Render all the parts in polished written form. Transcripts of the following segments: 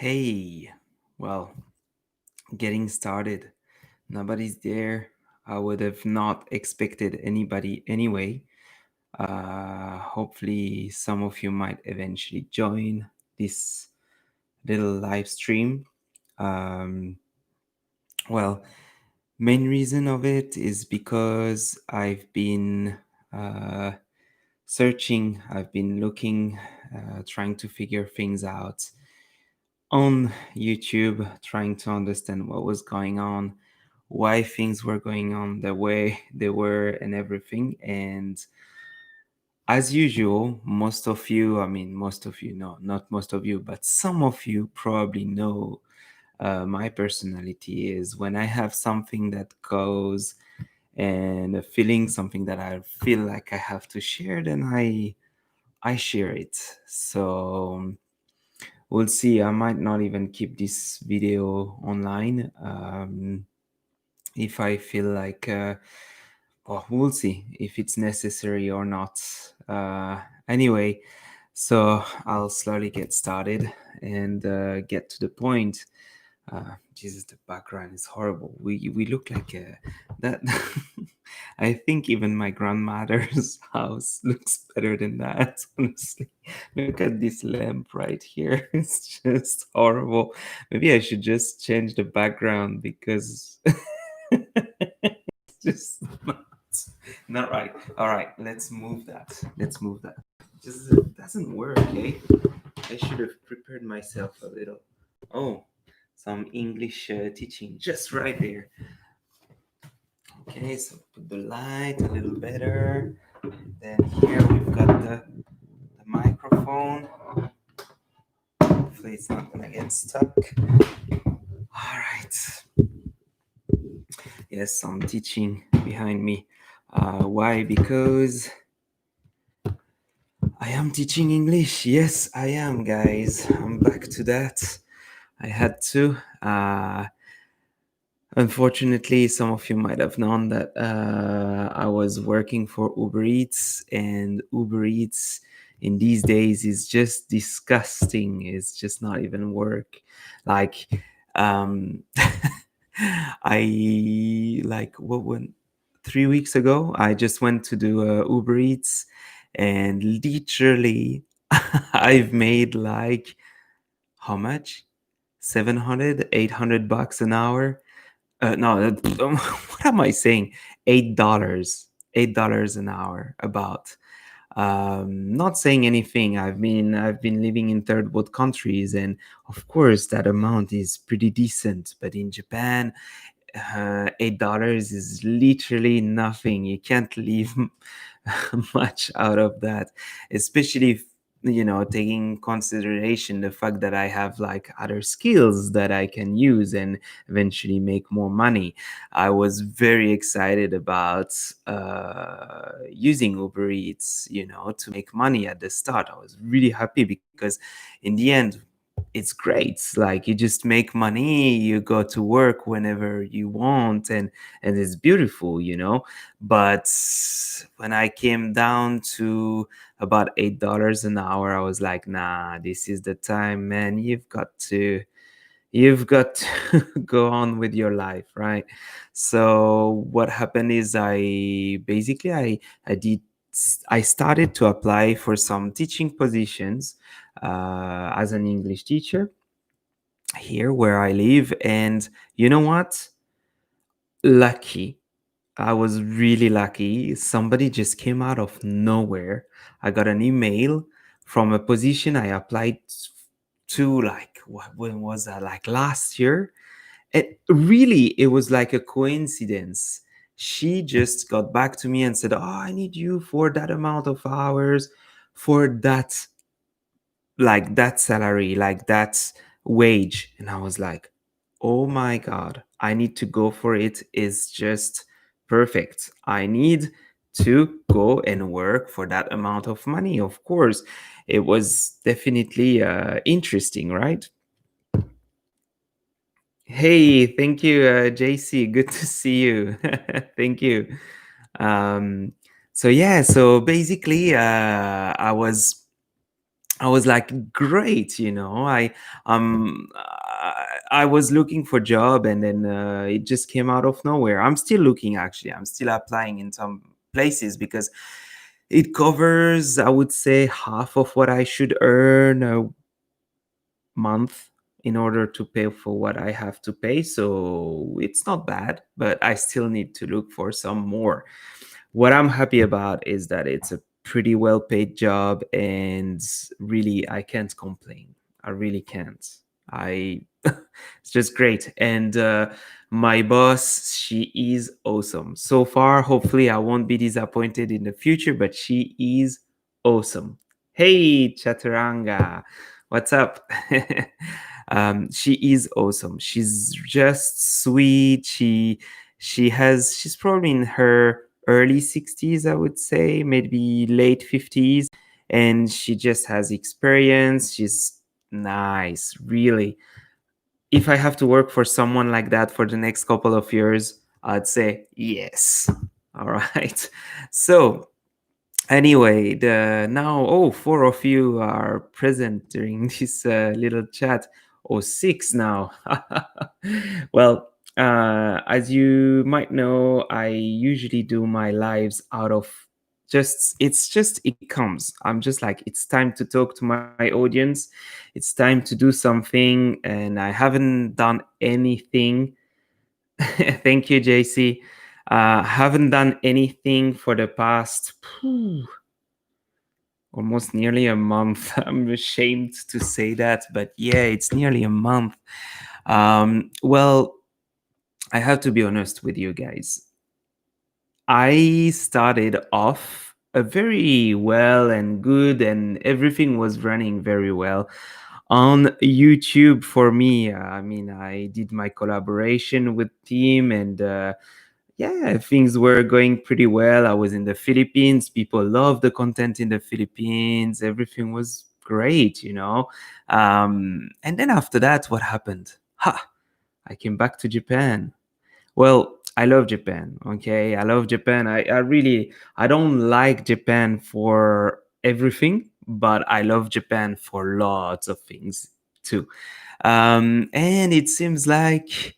Hey, well, getting started. Nobody's there. I would have not expected anybody anyway. Hopefully, some of you might eventually join this little live stream. Um, well, main reason of it is because I've been uh, searching, I've been looking, trying to figure things out on YouTube, trying to understand what was going on, why things were going on the way they were, and everything. And as usual, most of you, no, not most of you, but some of you probably know my personality is when I have something that goes and a feeling, something that I feel like I have to share, then I share it. So we'll see. I might not even keep this video online if I feel like, well, we'll see if it's necessary or not. Anyway, so I'll slowly get started and get to the point. Jesus, the background is horrible. We look like that. I think even my grandmother's house looks better than that. Honestly, look at this lamp right here. It's just horrible. Maybe I should just change the background because it's just not right. All right, let's move that. Let's move that. Just doesn't work, eh? I should have prepared myself a little. Oh, some English teaching just right there. Okay, so put the light a little better. Then here we've got the microphone. Hopefully it's not gonna get stuck. All right. Yes, some teaching behind me. Why? Because I am teaching English. Yes, I am, guys. I'm back to that. I had to. Unfortunately, some of you might have known that I was working for Uber Eats, and Uber Eats in these days is just disgusting. It's just not even work. Like, um, I like what when 3 weeks ago I just went to do Uber Eats, and literally I've made like how much? 700, $800 an hour. No, what am I saying? $8, $8 an hour. About. Not saying anything. I've been living in third world countries, and of course that amount is pretty decent. But in Japan, $8 is literally nothing. You can't leave much out of that, especially if, taking consideration the fact that I have like other skills that I can use and eventually make more money. I was very excited about using Uber Eats, to make money at the start. I was really happy because in the end, it's great. Like you just make money, you go to work whenever you want, and it's beautiful, But when I came down to about $8 an hour, I was like, nah, this is the time, man. You've got to go on with your life, right? So what happened is I started to apply for some teaching positions as an English teacher here where I live. And you know what? Lucky. I was really lucky. Somebody just came out of nowhere. I got an email from a position I applied to, like, when was that? Like last year. It was like a coincidence. She just got back to me and said, "Oh, I need you for that amount of hours for that salary, like that wage." And I was like, oh my God, I need to go for it. It's just perfect. I need to go and work for that amount of money. Of course, it was definitely interesting, right? Hey, thank you, JC. Good to see you. Thank you. Um, so yeah, so basically, I was like, great, you know. I was looking for job, and then it just came out of nowhere. I'm still looking, actually. I'm still applying in some places because it covers, I would say, half of what I should earn a month in order to pay for what I have to pay. So it's not bad, but I still need to look for some more. What I'm happy about is that it's a pretty well paid job, and really I can't complain. I really can't. I It's just great. And my boss, she is awesome. So far, hopefully I won't be disappointed in the future, but she is awesome. Hey Chaturanga, what's up? She is awesome. She's just sweet. She's probably in her early 60s, I would say, maybe late 50s, and she just has experience. She's nice, really. If I have to work for someone like that for the next couple of years, I'd say yes. All right. So anyway, the now, oh, four of you are present during this little chat. Oh, six now. Well, as you might know, I usually do my lives out of it comes. I'm just like, it's time to talk to my audience. It's time to do something, and I haven't done anything. Thank you, JC. Haven't done anything for the past almost nearly a month. I'm ashamed to say that, but yeah, it's nearly a month. Well, I have to be honest with you guys. I started off a very well and good, and everything was running very well on YouTube for me. I mean, I did my collaboration with team, and yeah, things were going pretty well. I was in the Philippines. People loved the content in the Philippines. Everything was great, you know. And then after that, what happened? Ha! I came back to Japan. Well, I love Japan. Okay, I love Japan. I don't like Japan for everything, but I love Japan for lots of things too. And it seems like,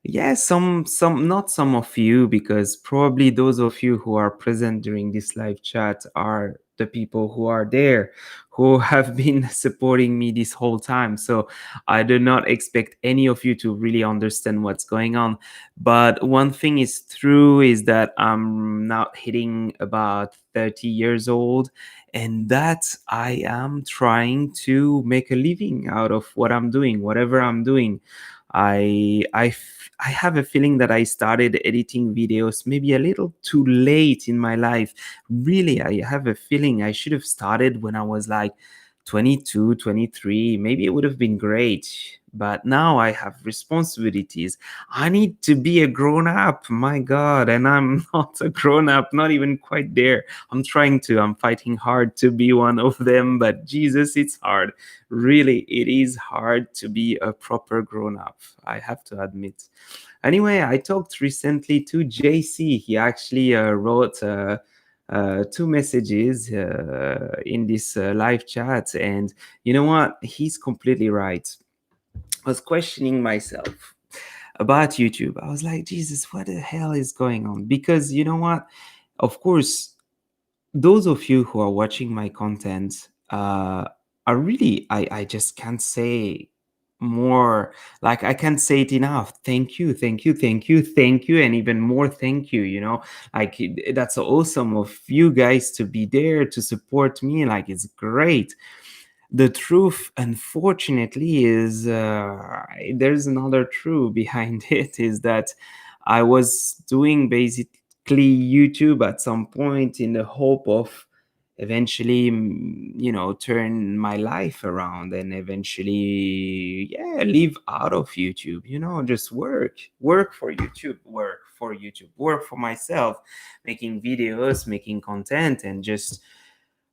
yeah, not some of you, because probably those of you who are present during this live chat are the people who are there, who have been supporting me this whole time. So I do not expect any of you to really understand what's going on. But one thing is true, is that I'm now hitting about 30 years old, and that I am trying to make a living out of what I'm doing, whatever I'm doing. I have a feeling that I started editing videos maybe a little too late in my life. Really, I have a feeling I should have started when I was like 22, 23. Maybe it would have been great. But now I have responsibilities. I need to be a grown up, my God, and I'm not a grown up, not even quite there. I'm fighting hard to be one of them, but Jesus, it's hard. Really, it is hard to be a proper grown up, I have to admit. Anyway, I talked recently to JC. He actually wrote two messages in this live chat, and you know what? He's completely right. I was questioning myself about YouTube. I was like, Jesus, what the hell is going on? Because you know what? Of course, those of you who are watching my content are really, I just can't say more. Like, I can't say it enough. Thank you, thank you, thank you, thank you, and even more thank you, you know. Like, that's awesome of you guys to be there to support me. Like, it's great. The truth, unfortunately, is there's another truth behind it, is that I was doing basically YouTube at some point in the hope of eventually, you know, turn my life around and eventually, yeah, live out of YouTube, you know, just work for YouTube, work for myself, making videos, making content, and just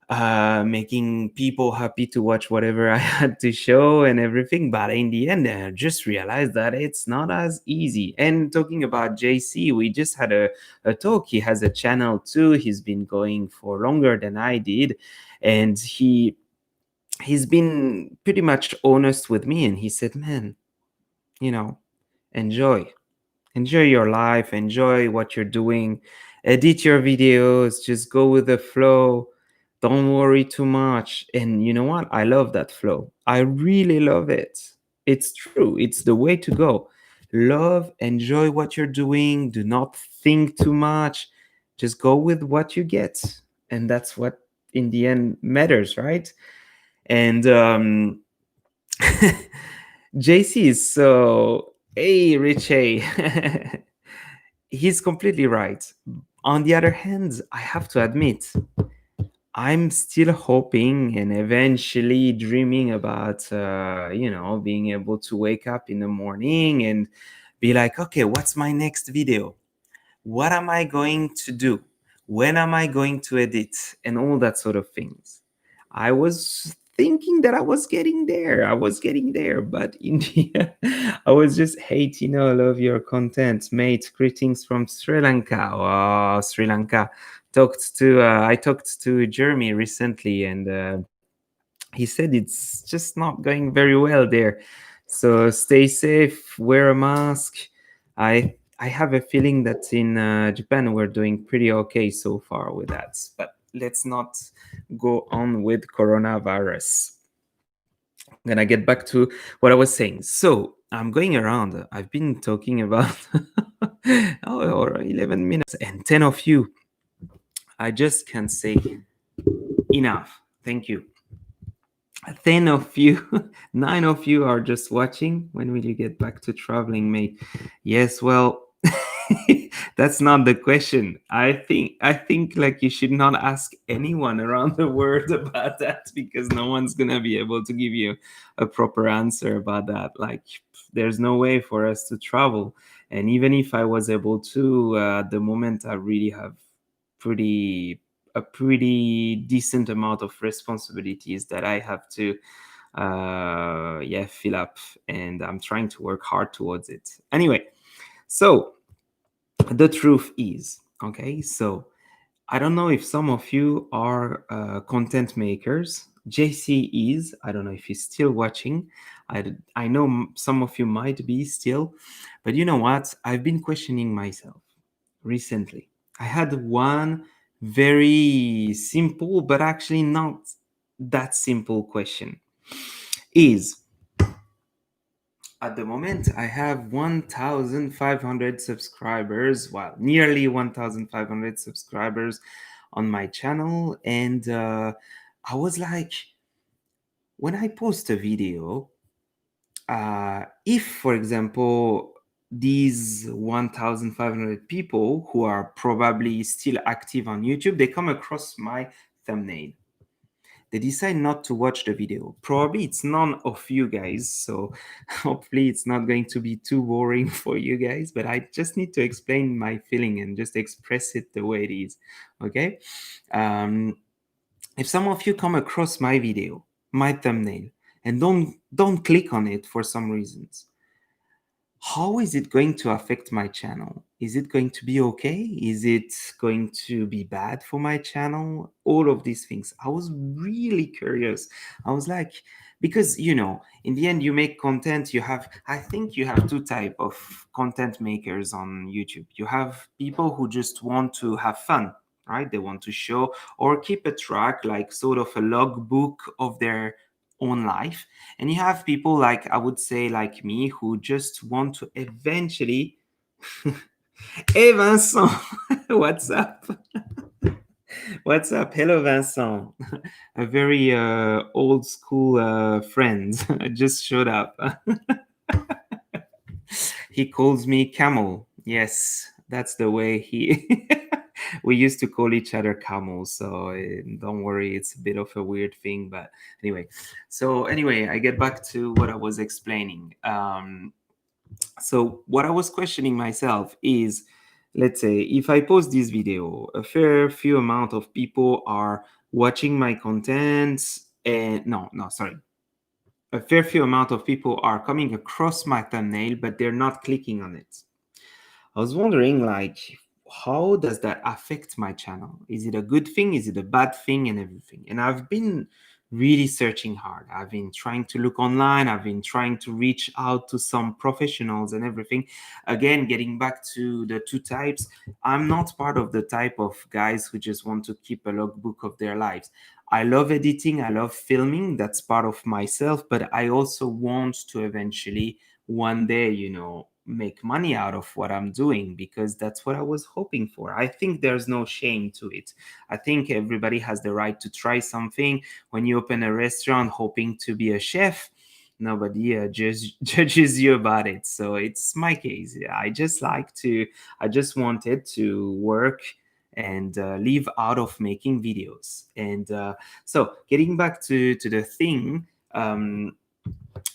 making people happy to watch whatever I had to show and everything. But in the end, I just realized that it's not as easy. And talking about JC, we just had a talk. He has a channel too. He's been going for longer than I did. And he's been pretty much honest with me, and he said, man, you know, enjoy. Enjoy your life, enjoy what you're doing, edit your videos, just go with the flow. Don't worry too much. And you know what? I love that flow. I really love it. It's true. It's the way to go. Love, enjoy what you're doing. Do not think too much. Just go with what you get. And that's what in the end matters, right? And JC is so, hey, Richie. He's completely right. On the other hand, I have to admit, I'm still hoping and eventually dreaming about, being able to wake up in the morning and be like, okay, what's my next video? What am I going to do? When am I going to edit? And all that sort of things. I was thinking that I was getting there. I was getting there, but in the end, I was just hating all of your content, mate. Greetings from Sri Lanka. Oh, Sri Lanka. I talked to Jeremy recently, and he said it's just not going very well there. So stay safe, wear a mask. I have a feeling that in Japan we're doing pretty okay so far with that. But let's not go on with coronavirus. I'm gonna get back to what I was saying. So I'm going around. I've been talking about or 11 minutes, and 10 of you. I just can't say enough. Thank you. 10 of you, 9 of you are just watching. When will you get back to traveling, mate? Yes, well, that's not the question. I think like you should not ask anyone around the world about that, because no one's gonna be able to give you a proper answer about that. Like, there's no way for us to travel. And even if I was able to, at the moment I really have pretty a pretty decent amount of responsibilities that I have to fill up, and I'm trying to work hard towards it. Anyway, so the truth is, okay, so I don't know if some of you are content makers. JC is. I don't know if he's still watching. I know some of you might be still, but you know what? I've been questioning myself recently. I had one very simple, but actually not that simple question. Is at the moment I have 1,500 subscribers, well, nearly 1,500 subscribers on my channel. And I was like, when I post a video, if, for example, these 1,500 people who are probably still active on YouTube, they come across my thumbnail, they decide not to watch the video. Probably it's none of you guys, so hopefully it's not going to be too boring for you guys, but I just need to explain my feeling and just express it the way it is. Okay. If some of you come across my video, my thumbnail, and don't click on it for some reasons, how is it going to affect my channel? Is it going to be okay? Is it going to be bad for my channel? All of these things. I was really curious. I was like, because in the end you make content, I think you have two type of content makers on YouTube. You have people who just want to have fun, right? They want to show or keep a track, like sort of a logbook of their own life. And you have people, like I would say, like me, who just want to eventually hey Vincent, what's up? What's up? Hello Vincent. A very old school friend just showed up. He calls me Camel. Yes, that's the way he we used to call each other camels, so don't worry, it's a bit of a weird thing. But anyway, I get back to what I was explaining. So what I was questioning myself is, let's say if I post this video, a fair few amount of people are watching my content, and no, sorry, a fair few amount of people are coming across my thumbnail, but they're not clicking on it. I was wondering, like, how does that affect my channel? Is it a good thing? Is it a bad thing? And everything. And I've been really searching hard. I've been trying to look online. I've been trying to reach out to some professionals and everything. Again, getting back to the two types, I'm not part of the type of guys who just want to keep a logbook of their lives. I love editing, I love filming, that's part of myself, but I also want to eventually one day, make money out of what I'm doing, because that's what I was hoping for. I think there's no shame to it. I think everybody has the right to try something. When you open a restaurant hoping to be a chef, nobody judges you about it. So it's my case. I just wanted to work and live out of making videos. And so getting back to the thing,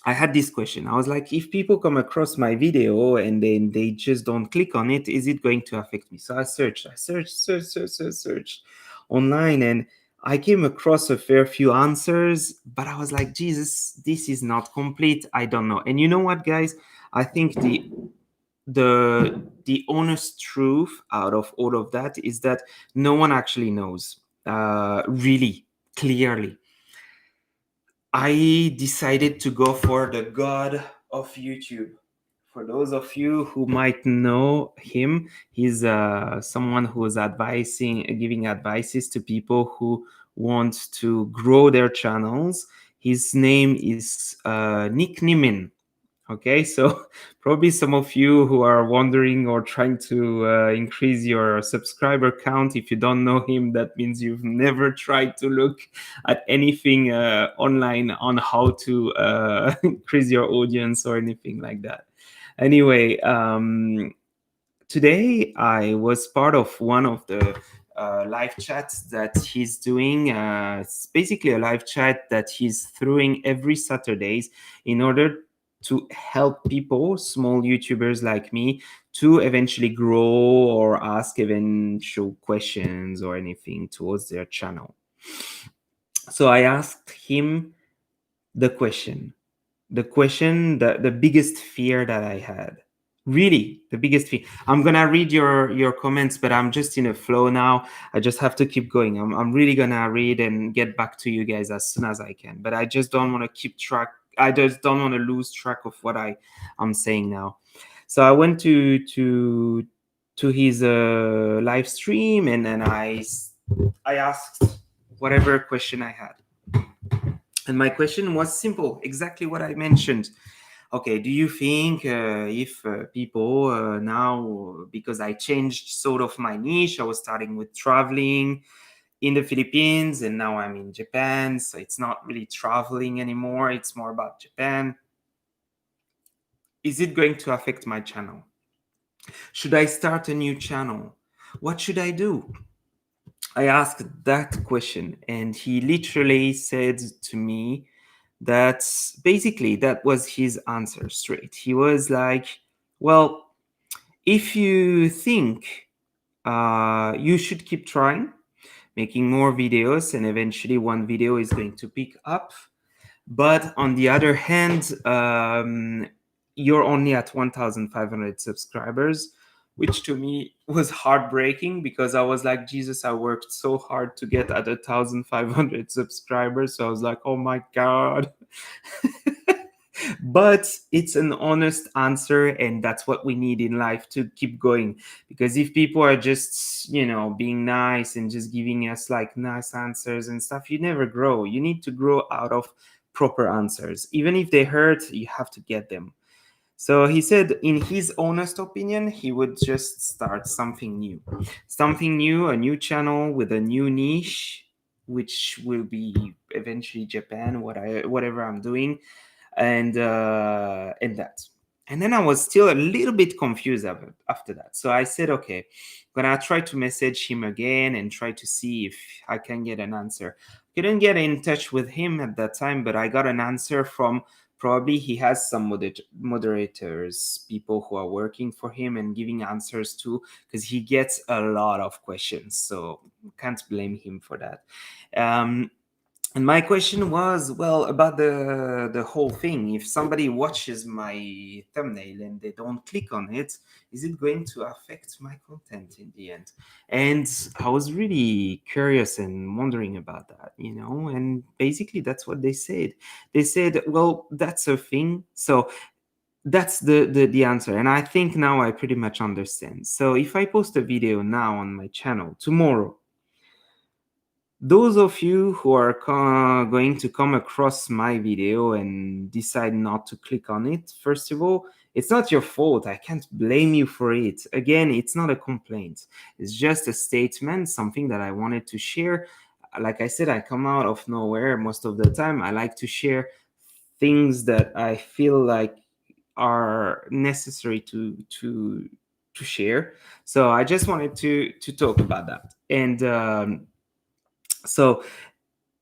I had this question. I was like, if people come across my video and then they just don't click on it, is it going to affect me? So I searched online, and I came across a fair few answers, but I was like, Jesus, this is not complete. I don't know. And you know what, guys? I think the honest truth out of all of that is that no one actually knows really clearly. I decided to go for the god of YouTube. For those of you who might know him, he's someone who is giving advices to people who want to grow their channels. His name is Nick Nimin. Okay, so probably some of you who are wondering or trying to increase your subscriber count, if you don't know him, that means you've never tried to look at anything online on how to increase your audience or anything like that. Anyway, today I was part of one of the live chats that he's doing. It's basically a live chat that he's throwing every Saturdays in order to help people, small YouTubers like me, to eventually grow or ask eventual questions or anything towards their channel. So I asked him the question, the biggest fear that I had. Really, the biggest fear. I'm gonna read your comments, but I'm just in a flow now. I just have to keep going. I'm really gonna read and get back to you guys as soon as I can. But I just don't want to keep track. I just don't want to lose track of what I'm saying now. So I went to his live stream, and then I asked whatever question I had. And my question was simple, exactly what I mentioned. Okay, do you think if people now, because I changed sort of my niche, I was starting with traveling in the Philippines, and now I'm in Japan, so it's not really traveling anymore, it's more about Japan. Is it going to affect my channel? Should I start a new channel? What should I do? I asked that question, and he literally said to me that basically that was his answer straight. He was like, well, if you think you should keep trying, making more videos, and eventually one video is going to pick up. But on the other hand, you're only at 1,500 subscribers, which to me was heartbreaking, because I was like, Jesus, I worked so hard to get at 1,500 subscribers. So I was like, oh my God. But it's an honest answer, and that's what we need in life to keep going. Because if people are just being nice and just giving us like nice answers and stuff, you never grow. You need to grow out of proper answers. Even if they hurt, you have to get them. So he said, in his honest opinion, he would just start something new, a new channel with a new niche, which will be eventually Japan, whatever I'm doing, and that. And then I was still a little bit confused after that. So I said, okay, I'm gonna try to message him again and try to see if I can get an answer. Couldn't get in touch with him at that time, but I got an answer from, probably he has some moderators, people who are working for him and giving answers to, because he gets a lot of questions. So can't blame him for that. And my question was, well, about the whole thing. If somebody watches my thumbnail and they don't click on it, is it going to affect my content in the end? And I was really curious and wondering about that, you know. And basically, that's what they said. They said, well, that's a thing. So that's the answer. And I think now I pretty much understand. So if I post a video now on my channel tomorrow, those of you who are going to come across my video and decide not to click on it, first of all, it's not your fault. I can't blame you for it. Again, it's not a complaint. It's just a statement, something that I wanted to share. Like I said, I come out of nowhere most of the time. I like to share things that I feel like are necessary to share. So I just wanted to talk about that. And so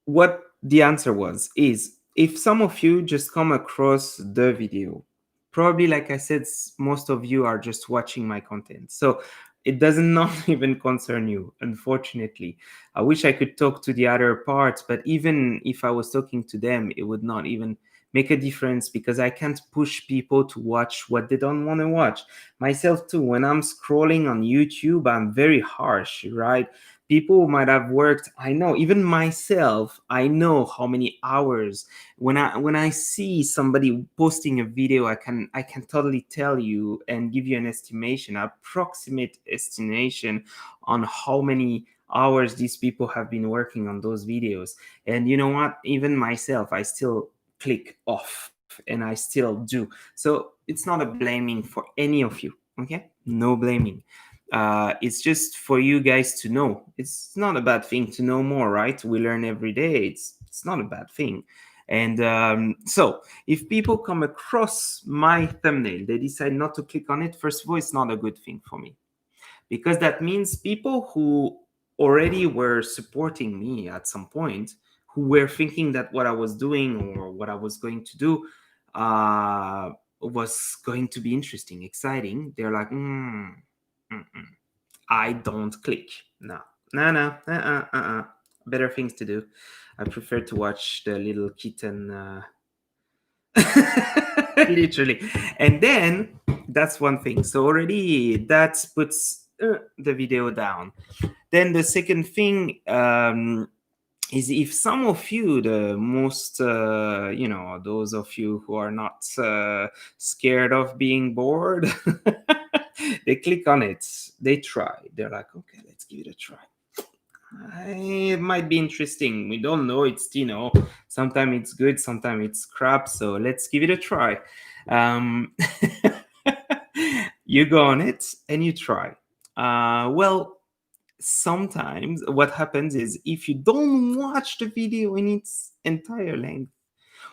what the answer was is, if some of you just come across the video, probably, like I said, most of you are just watching my content, so it does not even concern you, unfortunately. I wish I could talk to the other parts, but even if I was talking to them, it would not even make a difference, because I can't push people to watch what they don't want to watch. Myself too, when I'm scrolling on YouTube, I'm very harsh, right? People might have worked, I know, even myself, I know how many hours. When I see somebody posting a video, I can totally tell you and give you an estimation, approximate estimation, on how many hours these people have been working on those videos. And you know what, even myself, I still click off and I still do. So it's not a blaming for any of you, okay? No blaming. It's just for you guys to know. It's not a bad thing to know more, right? We learn every day. It's not a bad thing. And so, if people come across my thumbnail, they decide not to click on it. First of all, it's not a good thing for me, because that means people who already were supporting me at some point, who were thinking that what I was doing or what I was going to do was going to be interesting, exciting. They're like, I don't click. No, no, no, better things to do. I prefer to watch the little kitten, literally. And then that's one thing. So already that puts the video down. Then the second thing, is, if some of you, the most, those of you who are not scared of being bored, they click on it, they try, they're like, okay, let's give it a try. It might be interesting. We don't know. It's, sometimes it's good, sometimes it's crap. So let's give it a try. Um, you go on it and you try. Well, sometimes what happens is, if you don't watch the video in its entire length,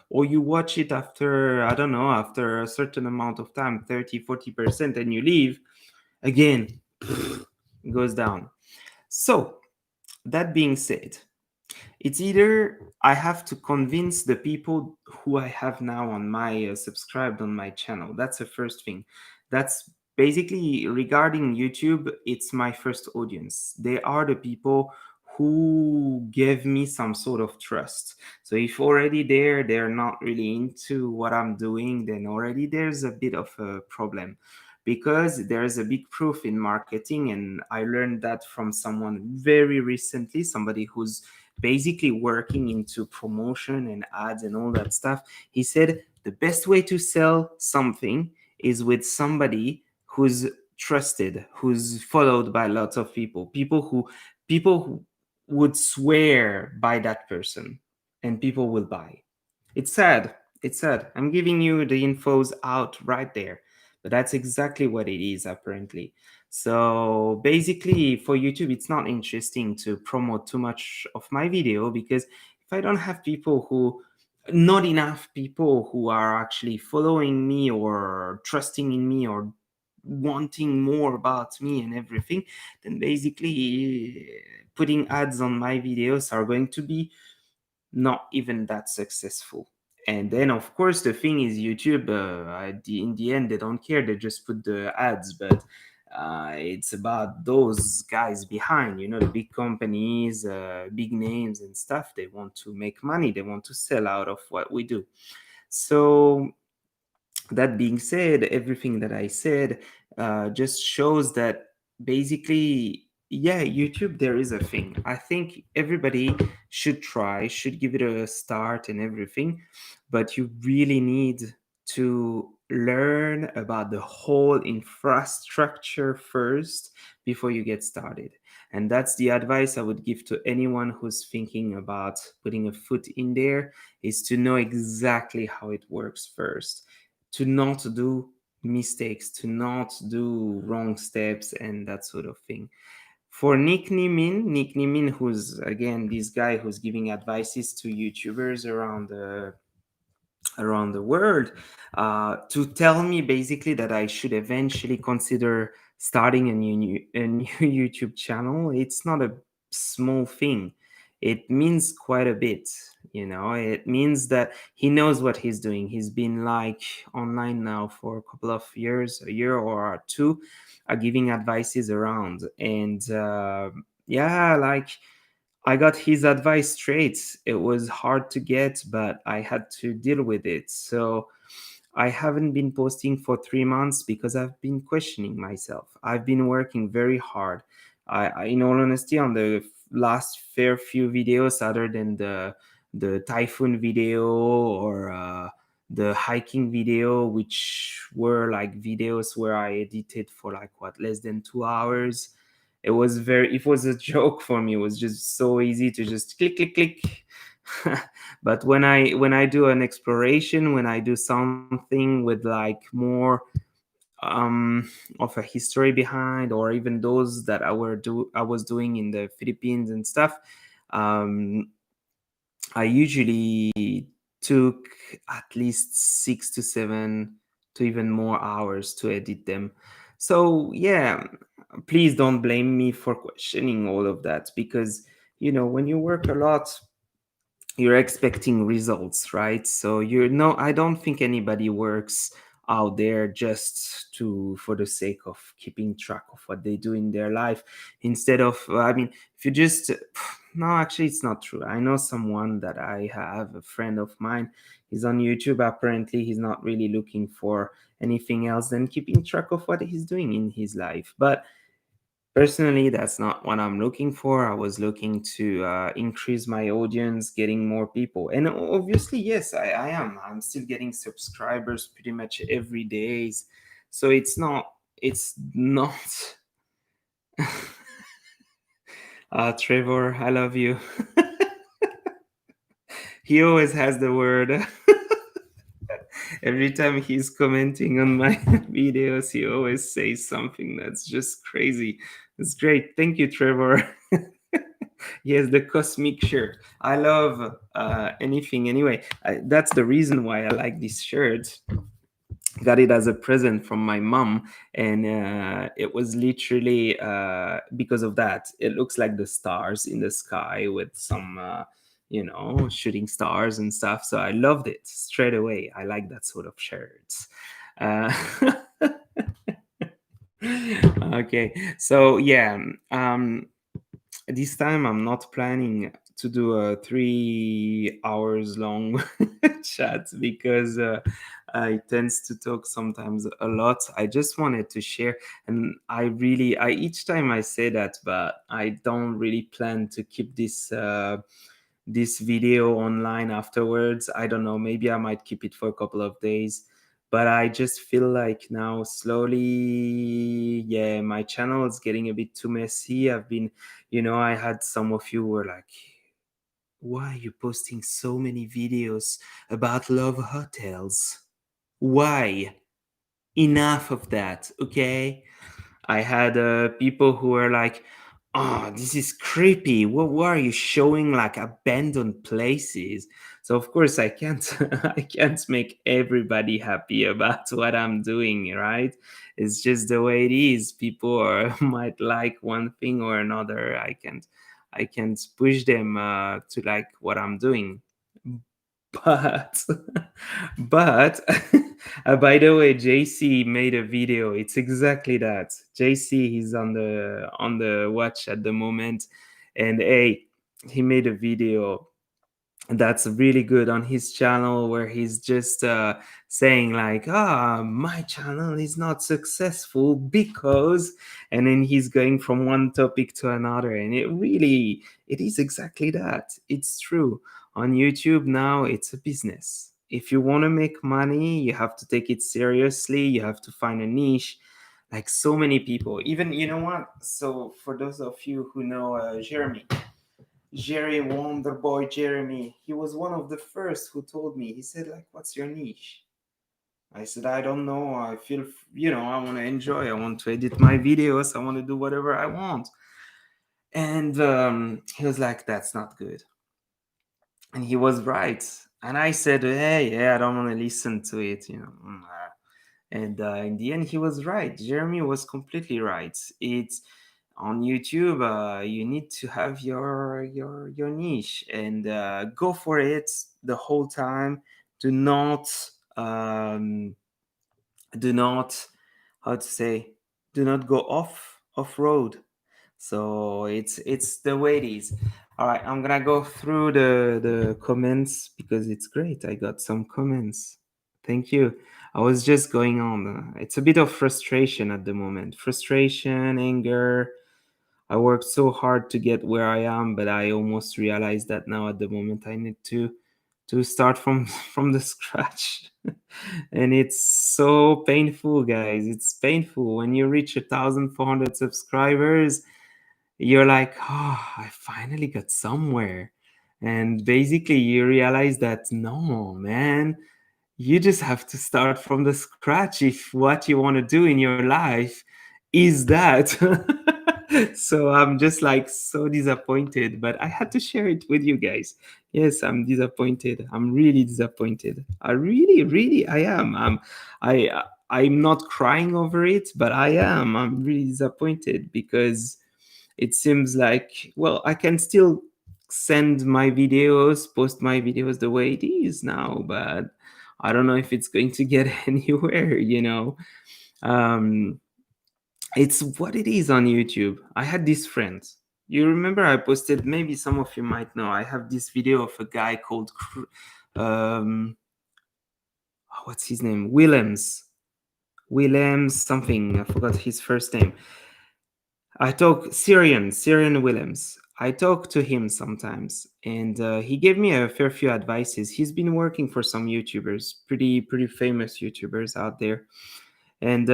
or you watch it after, I don't know, after a certain amount of time, 30-40%, and you leave, again, it goes down. So that being said, it's either I have to convince the people who I have now on my subscribed on my channel. That's the first thing. That's basically, regarding YouTube, it's my first audience. They are the people who give me some sort of trust. So if already they're not really into what I'm doing, then already there's a bit of a problem, because there's a big proof in marketing. And I learned that from someone very recently, somebody who's basically working into promotion and ads and all that stuff. He said the best way to sell something is with somebody who's trusted, who's followed by lots of people who would swear by that person, and people will buy. It's sad. It's sad. I'm giving you the infos out right there, but that's exactly what it is, apparently. So basically, for YouTube, it's not interesting to promote too much of my video, because if I don't have not enough people who are actually following me or trusting in me or wanting more about me and everything, then basically putting ads on my videos are going to be not even that successful. And then, of course, the thing is, YouTube, in the end, they don't care. They just put the ads. But It's about those guys behind, the big companies, big names and stuff. They want to make money, they want to sell out of what we do. So that being said, everything that I said just shows that basically, yeah, YouTube, there is a thing. I think everybody should try, should give it a start and everything, but you really need to learn about the whole infrastructure first before you get started. And that's the advice I would give to anyone who's thinking about putting a foot in there, is to know exactly how it works first, to not do mistakes, to not do wrong steps and that sort of thing. For Nick Nimin, who's again this guy who's giving advices to YouTubers around the world, to tell me basically that I should eventually consider starting a new YouTube channel. It's not a small thing. It means quite a bit. It means that he knows what he's doing. He's been like online now for a couple of years, a year or two, giving advices around. And yeah, like I got his advice straight. It was hard to get, but I had to deal with it. So I haven't been posting for 3 months because I've been questioning myself. I've been working very hard. In all honesty, on the last fair few videos, other than the typhoon video or the hiking video, which were like videos where I edited for like what, less than 2 hours. It was a joke for me. It was just so easy to just click click click. But when I do an exploration, when I do something with like more of a history behind, or even those that I was doing in the Philippines and stuff, um I usually took at least 6 to 7 to even more hours to edit them. So yeah, please don't blame me for questioning all of that, because when you work a lot, you're expecting results, right? So I don't think anybody works out there just to for the sake of keeping track of what they do in their life, instead of I mean, if you just no, actually it's not true. I know someone that I have, a friend of mine. He's on YouTube. Apparently he's not really looking for anything else than keeping track of what he's doing in his life. But personally, that's not what I'm looking for. I was looking to increase my audience, getting more people. And obviously, yes, I am. I'm still getting subscribers pretty much every day. So it's not. Trevor, I love you. He always has the word. Every time he's commenting on my videos, he always says something that's just crazy. It's great. Thank you, Trevor. Yes, the cosmic shirt. I love anything. Anyway, that's the reason why I like this shirt. Got it as a present from my mom, and it was literally because of that. It looks like the stars in the sky with some shooting stars and stuff. So I loved it straight away. I like that sort of shirts. uh, okay, so yeah, this time I'm not planning to do a 3 hours long chat, because I tends to talk sometimes a lot. I just wanted to share, and I each time I say that, but I don't really plan to keep this video online afterwards. I don't know, maybe I might keep it for a couple of days. But I just feel like now slowly, yeah, my channel is getting a bit too messy. I had some of you were like, why are you posting so many videos about love hotels? Why? Enough of that, okay? I had people who were like, "Oh, this is creepy. What are you showing like abandoned places?" So of course I can't I can't make everybody happy about what I'm doing, right? It's just the way it is. People might like one thing or another. I can't push them to like what I'm doing. But but by the way, JC made a video. It's exactly that. JC, he's on the watch at the moment, and hey, he made a video that's really good on his channel where he's just saying like, my channel is not successful because, and then he's going from one topic to another, and it is exactly that. It's true. On YouTube now, it's a business. If you want to make money, you have to take it seriously. You have to find a niche. Like so many people, even, you know what, so for those of you who know Jerry Wonderboy Jeremy, he was one of the first who told me. He said, like, what's your niche? I said, I don't know. I feel, I want to enjoy. I want to edit my videos. I want to do whatever I want. And he was like, that's not good. And he was right. And I said, hey, yeah, I don't want to listen to it, And in the end, he was right. Jeremy was completely right. It's on YouTube. You need to have your niche and go for it the whole time. Do not um, do not how to say do not go off road. So it's the way it is. All right, I'm gonna go through the comments because it's great. I got some comments. Thank you. I was just going on. It's a bit of frustration at the moment. Frustration, anger. I worked so hard to get where I am, but I almost realized that now at the moment I need to start from from the scratch. And it's so painful, guys. It's painful when you reach 1,400 subscribers. You're like, I finally got somewhere. And basically, you realize that no, man, you just have to start from the scratch if what you want to do in your life is that. So I'm just like so disappointed, but I had to share it with you guys. Yes, I'm disappointed. I'm really disappointed. I really, really, I am. I'm not crying over it, but I am. I'm really disappointed because it seems like, well, I can still send my videos, post my videos the way it is now, but I don't know if it's going to get anywhere. um it's what it is on YouTube. I had this friend. You remember I posted, maybe some of you might know, I have this video of a guy called um what's his name, Williams something, I forgot his first name. I talk Syrian Williams. I talk to him sometimes, and he gave me a fair few advices. He's been working for some YouTubers, pretty famous YouTubers out there, and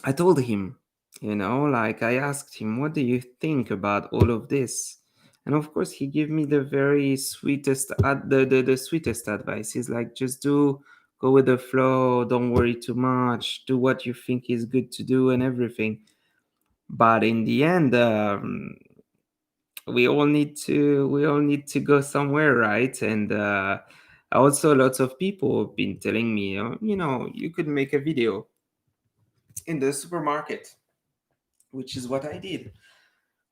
I told him, like I asked him, what do you think about all of this? And of course, he gave me the very sweetest, the sweetest advice. He's like, just go with the flow, don't worry too much, do what you think is good to do, and everything. But in the end, we all need to go somewhere, right? And also lots of people have been telling me, you could make a video in the supermarket, which is what I did.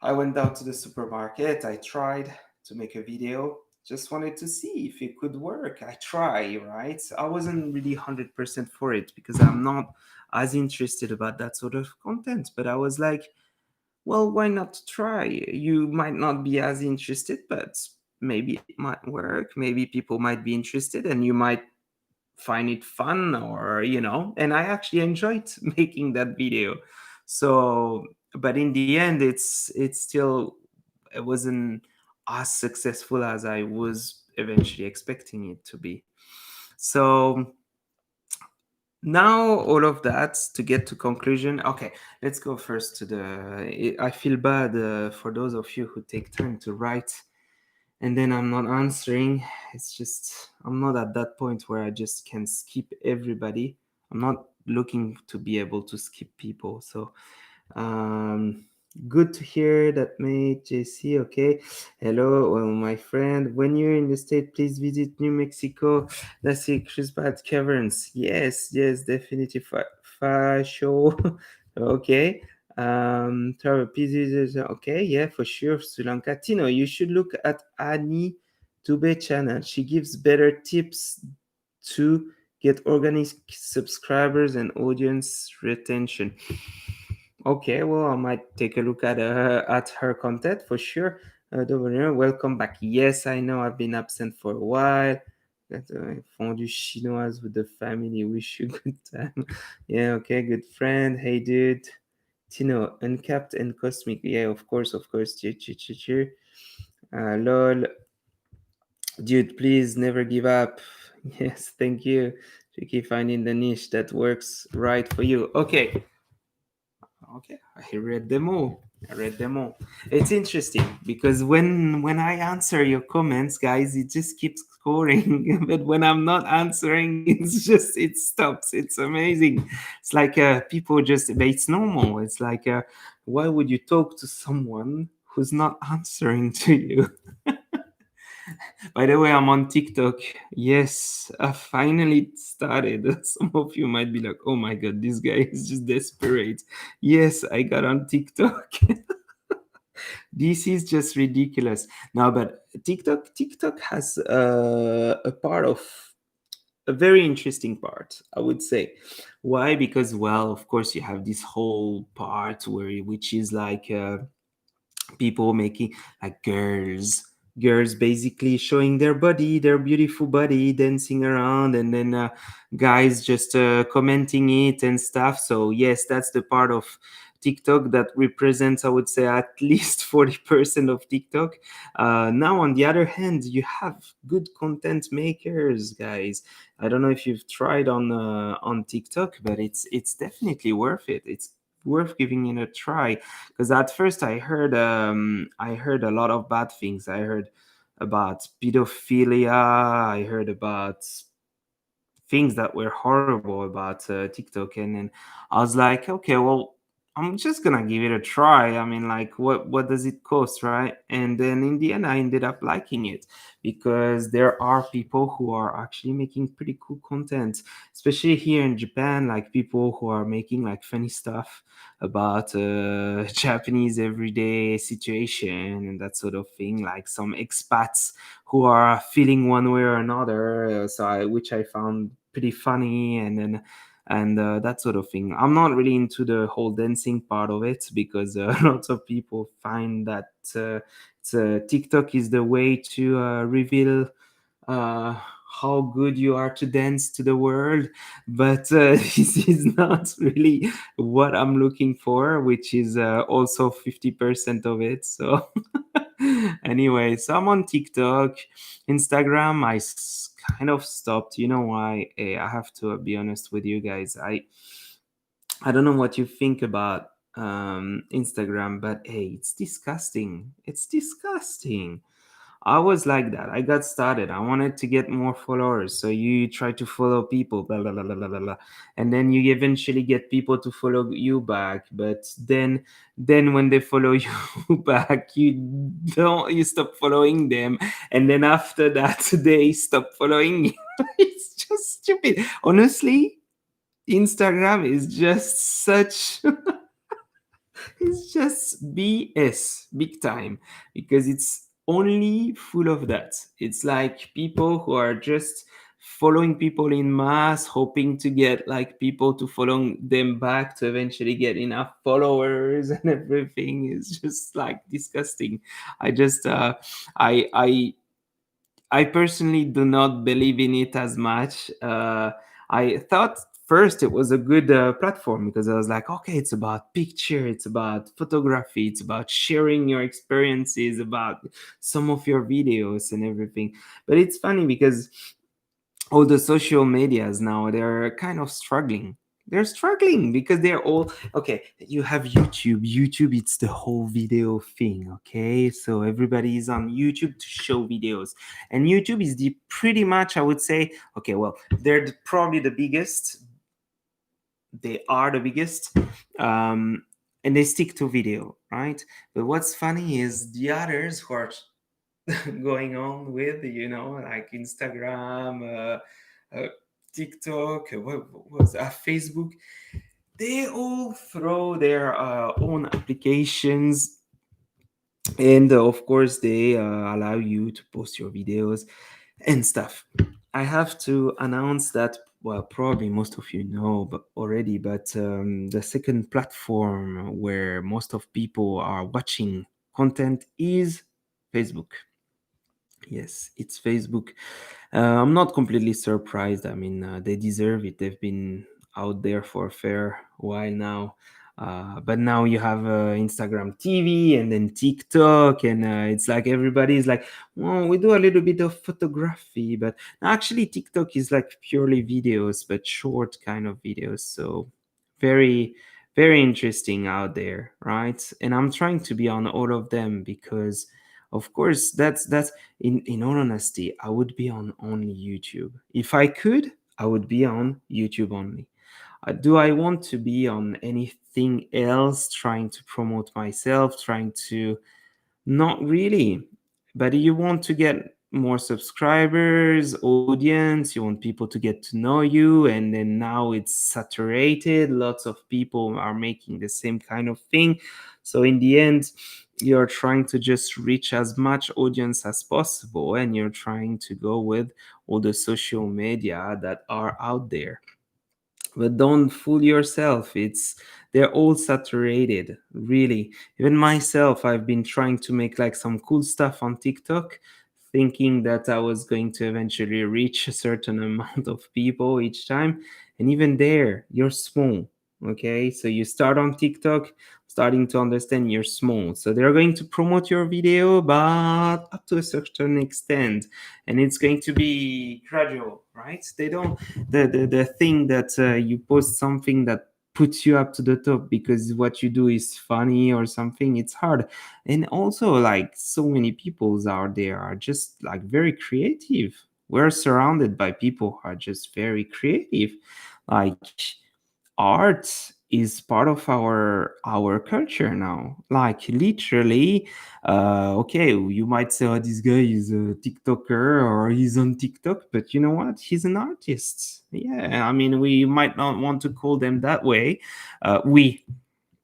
I went down to the supermarket. I tried to make a video. Just wanted to see if it could work. I try, right? I wasn't really 100% for it because I'm not as interested about that sort of content. But I was like, well, why not try? You might not be as interested, but maybe it might work. Maybe people might be interested and you might find it fun, or and I actually enjoyed making that video. So, but in the end, it wasn't as successful as I was eventually expecting it to be. So now all of that to get to conclusion. Okay, let's go first to I feel bad for those of you who take time to write and then I'm not answering. It's just I'm not at that point where I just can skip everybody. I'm not looking to be able to skip people. So um, good to hear that, mate. JC, okay. Hello, well, my friend. When you're in the state, please visit New Mexico. Let's see, Chris Bad Caverns. Yes, definitely. Show. Okay. Travel pieces. Okay, yeah, for sure. Sri Lanka. Tino, you should look at Annie Tube channel. She gives better tips to get organic subscribers and audience retention. Okay, well, I might take a look at her content for sure. Dovenir, welcome back. Yes, I know I've been absent for a while. Got fondue chinoise with the family. Wish you good time. Yeah, okay, good friend. Hey, dude. Tino, uncapped and cosmic. Yeah, of course, of course. Cheer, cheer, cheer, cheer. Lol. Dude, please never give up. Yes, thank you. To keep finding the niche that works right for you. Okay, okay, I read them all. I read them all. It's interesting because when I answer your comments, guys, it just keeps scoring. But when I'm not answering, it stops. It's amazing. It's like people just, but it's normal. It's like why would you talk to someone who's not answering to you? By the way, I'm on TikTok. Yes, I finally started. Some of you might be like, oh my god, this guy is just desperate. Yes, I got on TikTok. This is just ridiculous. Now, but TikTok has a part of a very interesting part, I would say. Why? Because, well, of course, you have this whole part which is like people making like girls basically showing their body, their beautiful body, dancing around, and then guys just commenting it and stuff. So yes, that's the part of TikTok that represents, I would say, at least 40% of TikTok. Now on the other hand, you have good content makers, guys. I don't know if you've tried on TikTok, but it's definitely worth it. It's worth giving it a try, because at first I heard a lot of bad things. I heard about pedophilia. I heard about things that were horrible about TikTok, and then I was like, okay, well, I'm just gonna give it a try. I mean, like, what does it cost, right? And then in the end, I ended up liking it because there are people who are actually making pretty cool content, especially here in Japan, like people who are making like funny stuff about Japanese everyday situation and that sort of thing, like some expats who are feeling one way or another. Which I found pretty funny, and then and that sort of thing. I'm not really into the whole dancing part of it because lots of people find that TikTok is the way to reveal uh, how good you are to dance to the world. But this is not really what I'm looking for, which is also 50% of it. So anyway, so I'm on TikTok. Instagram, kind of stopped. You know why? I have to be honest with you guys. I don't know what you think about Instagram, but hey, it's disgusting. It's disgusting. I was like that. I got started. I wanted to get more followers. So you try to follow people, blah, blah, blah, blah, blah, blah, blah. And then you eventually get people to follow you back. But then when they follow you back, you stop following them. And then after that, they stop following you. It's just stupid. Honestly, Instagram is just such it's just BS, big time, because it's only full of that. It's like people who are just following people in mass, hoping to get like people to follow them back to eventually get enough followers and everything is just like disgusting. I just I personally do not believe in it as much. I thought first it was a good platform because I was like, okay, it's about picture, it's about photography, it's about sharing your experiences, about some of your videos and everything. But it's funny because all the social medias now, they're kind of struggling. They're struggling because they're all okay. You have YouTube, it's the whole video thing. Okay, so everybody is on YouTube to show videos, and YouTube is the pretty much, I would say, okay, well, they're probably the biggest. They are the biggest, and they stick to video, right? But what's funny is the others who are going on with, like Instagram, TikTok, what was Facebook. They all throw their own applications And of course they allow you to post your videos and stuff. I have to announce that, well, probably most of you know but already, but the second platform where most of people are watching content is Facebook. Yes, it's Facebook. I'm not completely surprised. I mean, they deserve it. They've been out there for a fair while now. But now you have Instagram TV and then TikTok, and it's like everybody is like, well, we do a little bit of photography, but actually, TikTok is like purely videos, but short kind of videos. So very, very interesting out there, right? And I'm trying to be on all of them because, of course, that's in all honesty, I would be on only YouTube. If I could, I would be on YouTube only. Do I want to be on anything else, trying to promote myself, trying to, not really. But you want to get more subscribers, audience, you want people to get to know you, and then now it's saturated. Lots of people are making the same kind of thing. So in the end, you're trying to just reach as much audience as possible, and you're trying to go with all the social media that are out there. But don't fool yourself, it's, they're all saturated, really. Even myself, I've been trying to make like some cool stuff on TikTok, thinking that I was going to eventually reach a certain amount of people each time. And even there, you're small. Okay, so you start on TikTok, starting to understand you're small, so they're going to promote your video, but up to a certain extent, and it's going to be gradual, right? They don't, the thing that you post something that puts you up to the top because what you do is funny or something, it's hard. And also, like, so many peoples out there are just like very creative. We're surrounded by people who are just very creative. Like, art is part of our culture now, like literally. Okay, you might say, oh, this guy is a TikToker or he's on TikTok, but you know what, he's an artist. Yeah, I mean, we might not want to call them that way. We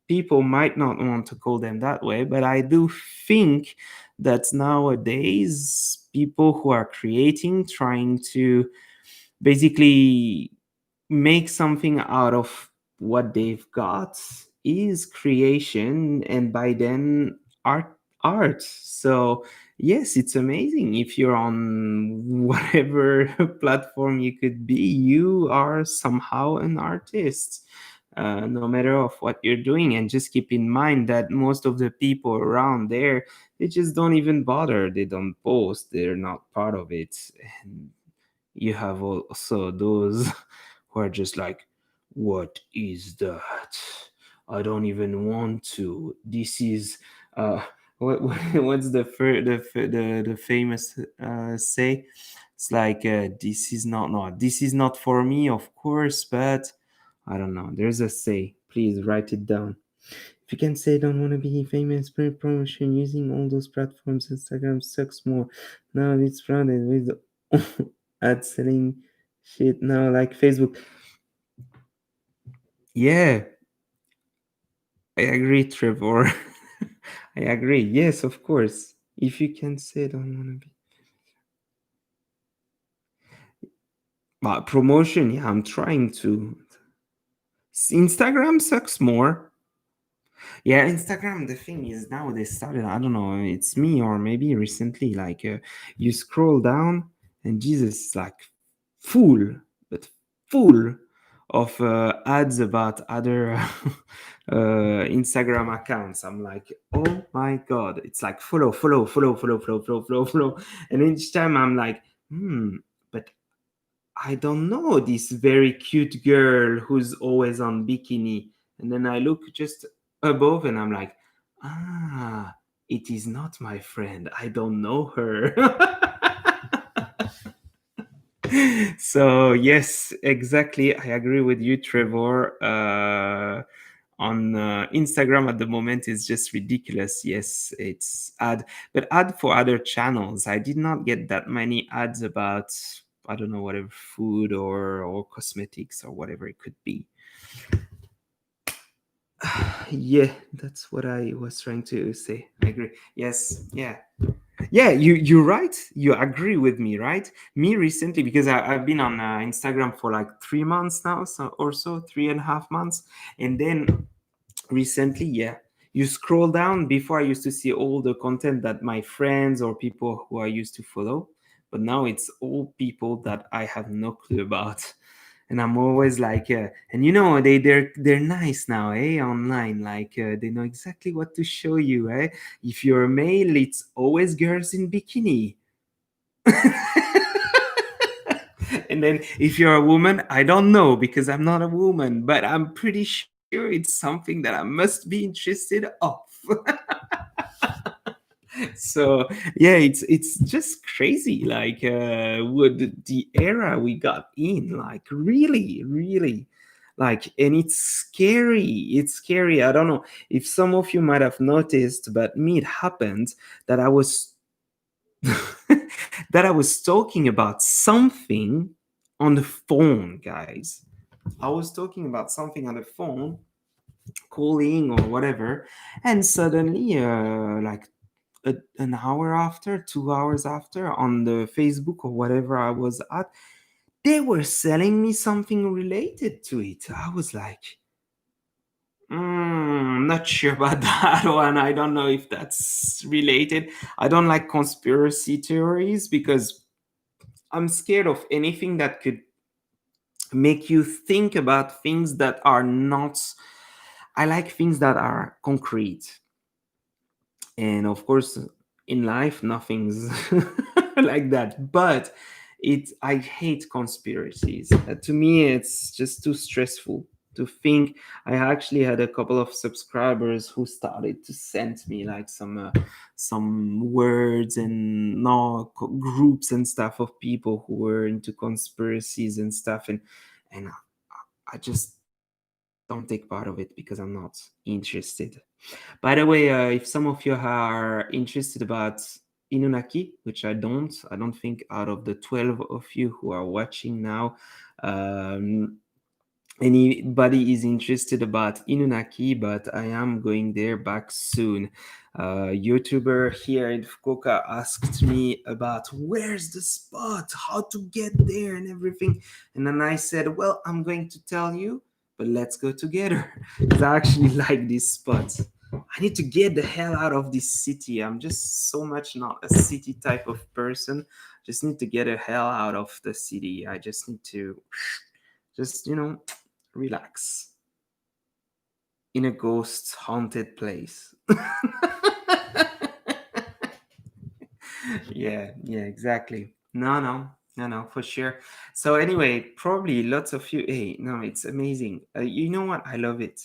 people might not want to call them that way, but I do think that nowadays people who are creating, trying to basically make something out of what they've got, is creation, and by then art. So yes, it's amazing. If you're on whatever platform you could be, you are somehow an artist, no matter of what you're doing. And just keep in mind that most of the people around there, they just don't even bother, they don't post, they're not part of it. And you have also those who are just like, what is that? I don't even want to. This is what's the famous say? It's like, this is not, no, this is not for me, of course, but I don't know. There's a say. Please write it down. If you can say don't want to be famous, promotion using all those platforms, Instagram sucks more. Now it's flooded with ad selling shit now, like Facebook. Yeah, I agree, Trevor. I agree. Yes, of course. If you can say don't want to be. But promotion, yeah, I'm trying to. Instagram sucks more. Yeah, Instagram, the thing is now they started, I don't know, it's me or maybe recently, like, you scroll down and Jesus, like, full, but full of ads about other Instagram accounts. I'm like, oh my God, it's like follow, follow, follow, follow, follow, follow, follow, follow. And each time I'm like, but I don't know this very cute girl who's always on bikini. And then I look just above and I'm like, ah, it is not my friend. I don't know her. So, yes, exactly. I agree with you, Trevor. On Instagram at the moment is just ridiculous. Yes, it's ad, but ad for other channels. I did not get that many ads about, I don't know, whatever food or cosmetics or whatever it could be. Yeah, that's what I was trying to say. I agree. Yes, yeah. Yeah, you're right. You agree with me, right? Me recently, because I've been on Instagram for like 3 months now, so or so, 3.5 months, and then recently, yeah, you scroll down. Before I used to see all the content that my friends or people who I used to follow, but now it's all people that I have no clue about. And I'm always like, and they're nice now, online. Like they know exactly what to show you, eh? If you're a male, it's always girls in bikini. And then if you're a woman, I don't know because I'm not a woman, but I'm pretty sure it's something that I must be interested of. So yeah, it's just crazy. Like what the era we got in, like really, really. Like, and it's scary. It's scary. I don't know if some of you might have noticed, but me, it happened that I was that I was talking about something on the phone, guys. I was talking about something on the phone, calling or whatever, and suddenly, like an hour after, 2 hours after, on the Facebook or whatever I was at, they were selling me something related to it. I was like, not sure about that one. I don't know if that's related. I don't like conspiracy theories because I'm scared of anything that could make you think about things that are not. I like things that are concrete. And of course, in life, nothing's like that. But I hate conspiracies. To me, it's just too stressful to think. I actually had a couple of subscribers who started to send me like some words and no groups and stuff of people who were into conspiracies and stuff, and I just don't take part of it because I'm not interested. By the way, if some of you are interested about Inunaki, which I don't think out of the 12 of you who are watching now, um, anybody is interested about Inunaki, but I am going there back soon. YouTuber here in Fukuoka asked me about where's the spot, how to get there, and everything. And then I said, well, I'm going to tell you, but let's go together. Because I actually like this spot. I need to get the hell out of this city. I'm just so much not a city type of person. Just need to get the hell out of the city. I just need to just, relax in a ghost haunted place. Yeah, exactly. No, for sure. So anyway, probably lots of you. Hey, no, it's amazing. You know what? I love it.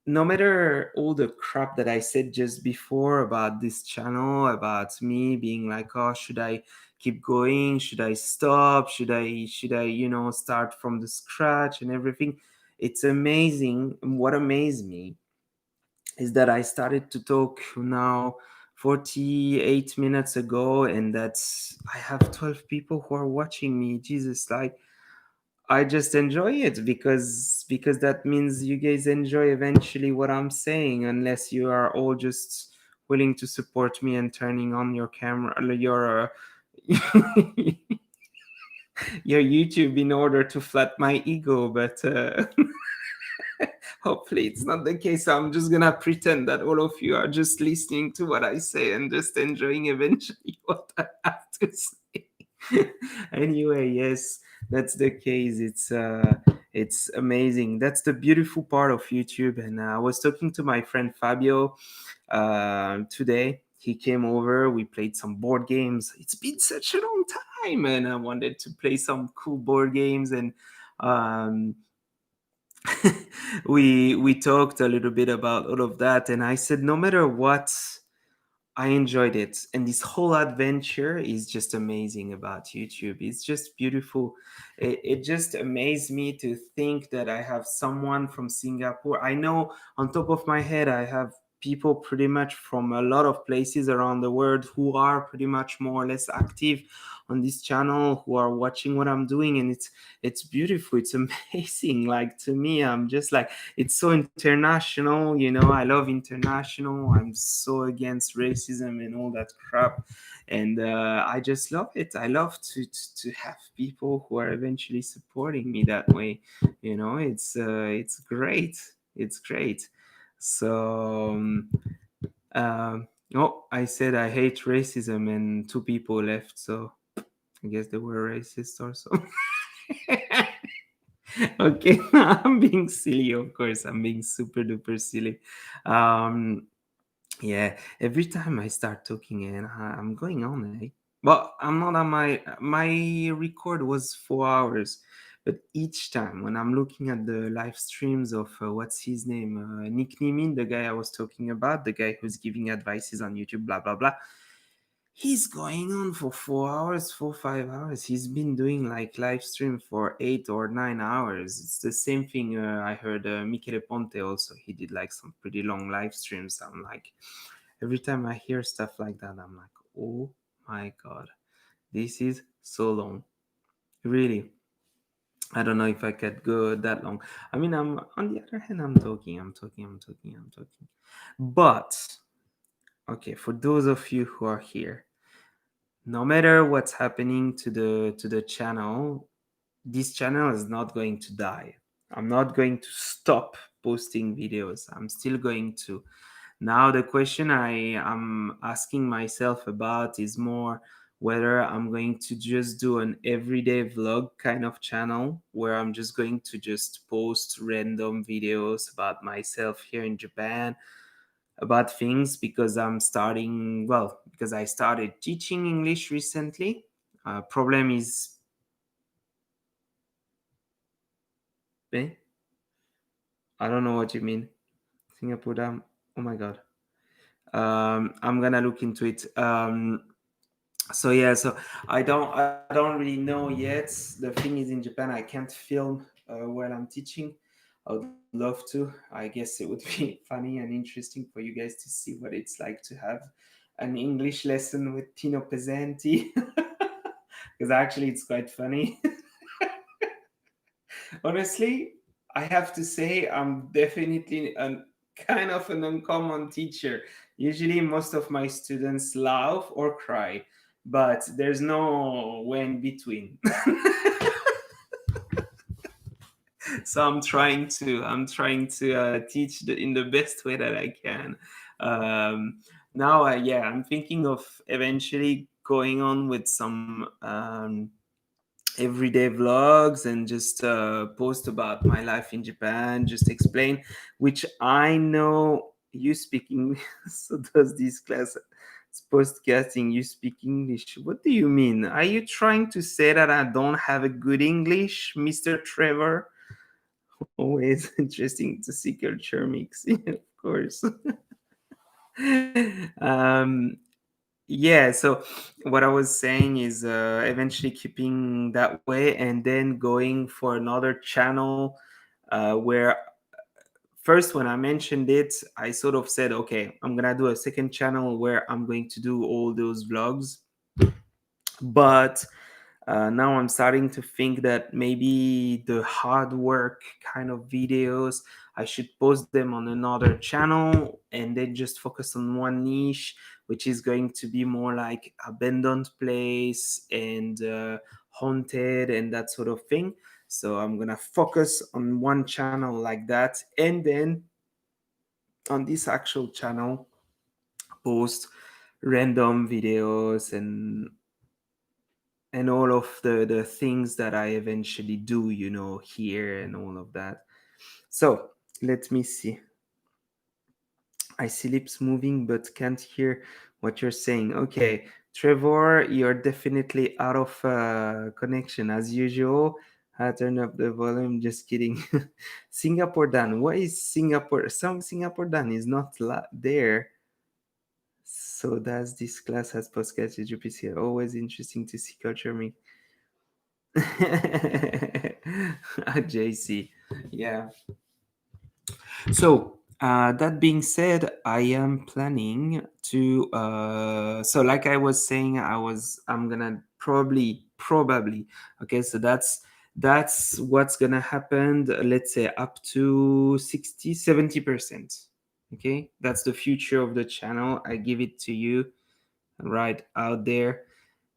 No matter all the crap that I said just before about this channel, about me being like, oh, should I keep going? Should I stop? Should I, start from the scratch and everything? It's amazing. What amazed me is that I started to talk now 48 minutes ago, and that's I have 12 people who are watching me. Jesus, like I just enjoy it because that means you guys enjoy eventually what I'm saying, unless you are all just willing to support me and turning on your camera, your YouTube in order to flat my ego. But hopefully it's not the case. I'm just gonna pretend that all of you are just listening to what I say and just enjoying eventually what I have to say. Anyway, yes, that's the case. It's amazing. That's the beautiful part of YouTube. And I was talking to my friend Fabio today. He came over. We played some board games. It's been such a long time, and I wanted to play some cool board games. And um, we talked a little bit about all of that. And I said, no matter what, I enjoyed it. And this whole adventure is just amazing about YouTube. It's just beautiful. It just amazed me to think that I have someone from Singapore. I know on top of my head, I have people pretty much from a lot of places around the world who are pretty much more or less active on this channel, who are watching what I'm doing, and it's beautiful. It's amazing. Like, to me, I'm just like, it's so international. I love international. I'm so against racism and all that crap, and I just love it. I love to have people who are eventually supporting me that way. It's great. It's great. So, oh, I said I hate racism, and two people left. So I guess they were racist or so. Okay, I'm being silly, of course. I'm being super duper silly. Um, yeah, every time I start talking and I'm going on, but I'm not on my record was 4 hours, but each time when I'm looking at the live streams of what's his name, Nick Nimin, the guy I was talking about, the guy who's giving advices on YouTube, blah blah blah. He's going on for 4 hours, 5 hours. He's been doing like live stream for 8 or 9 hours. It's the same thing. I heard Michele Ponte also. He did like some pretty long live streams. I'm like, every time I hear stuff like that, I'm like, oh my god, this is so long. Really, I don't know if I could go that long. I mean, I'm on the other hand, I'm talking. But okay, for those of you who are here, no matter what's happening to the channel, this channel is not going to die. I'm not going to stop posting videos. I'm still going to. Now the question I am asking myself about is more whether I'm going to just do an everyday vlog kind of channel where I'm just going to just post random videos about myself here in Japan, about things, because because I started teaching English recently. Problem is, eh? I don't know what you mean. Singapore Dam. Oh my god. I'm gonna look into it. So yeah, so I don't really know yet. The thing is, in Japan, I can't film while I'm teaching. I would love to. I guess it would be funny and interesting for you guys to see what it's like to have an English lesson with Tino Pesanti, because actually it's quite funny. Honestly, I have to say I'm definitely a kind of an uncommon teacher. Usually, most of my students laugh or cry, but there's no way in between. So I'm trying to teach in the best way that I can. Um, Now, yeah, I'm thinking of eventually going on with some everyday vlogs and just post about my life in Japan, just explain, which I know you speak English. So does this class. It's podcasting, you speak English. What do you mean? Are you trying to say that I don't have a good English, Mr. Trevor? Always interesting to see culture mix, of course. um, yeah, so what I was saying is eventually keeping that way and then going for another channel where first, when I mentioned it, I sort of said, okay, I'm gonna do a second channel where I'm going to do all those vlogs. But now I'm starting to think that maybe the hard work kind of videos, I should post them on another channel and then just focus on one niche, which is going to be more like abandoned place and haunted and that sort of thing. So I'm gonna focus on one channel like that, and then on this actual channel post random videos and all of the things that I eventually do, here and all of that. So let me see. I see lips moving but can't hear what you're saying. Okay, Trevor, you're definitely out of connection as usual. I turn up the volume. Just kidding. Singapore Dan. What is Singapore? Some Singapore Dan is not there. So does this class has podcast GPC. Always interesting to see culture mix. JC. Yeah. So That being said, I am planning to. So, like I was saying, I'm gonna probably. Okay, so that's what's gonna happen. Let's say up to 60-70%. Okay, that's the future of the channel. I give it to you right out there.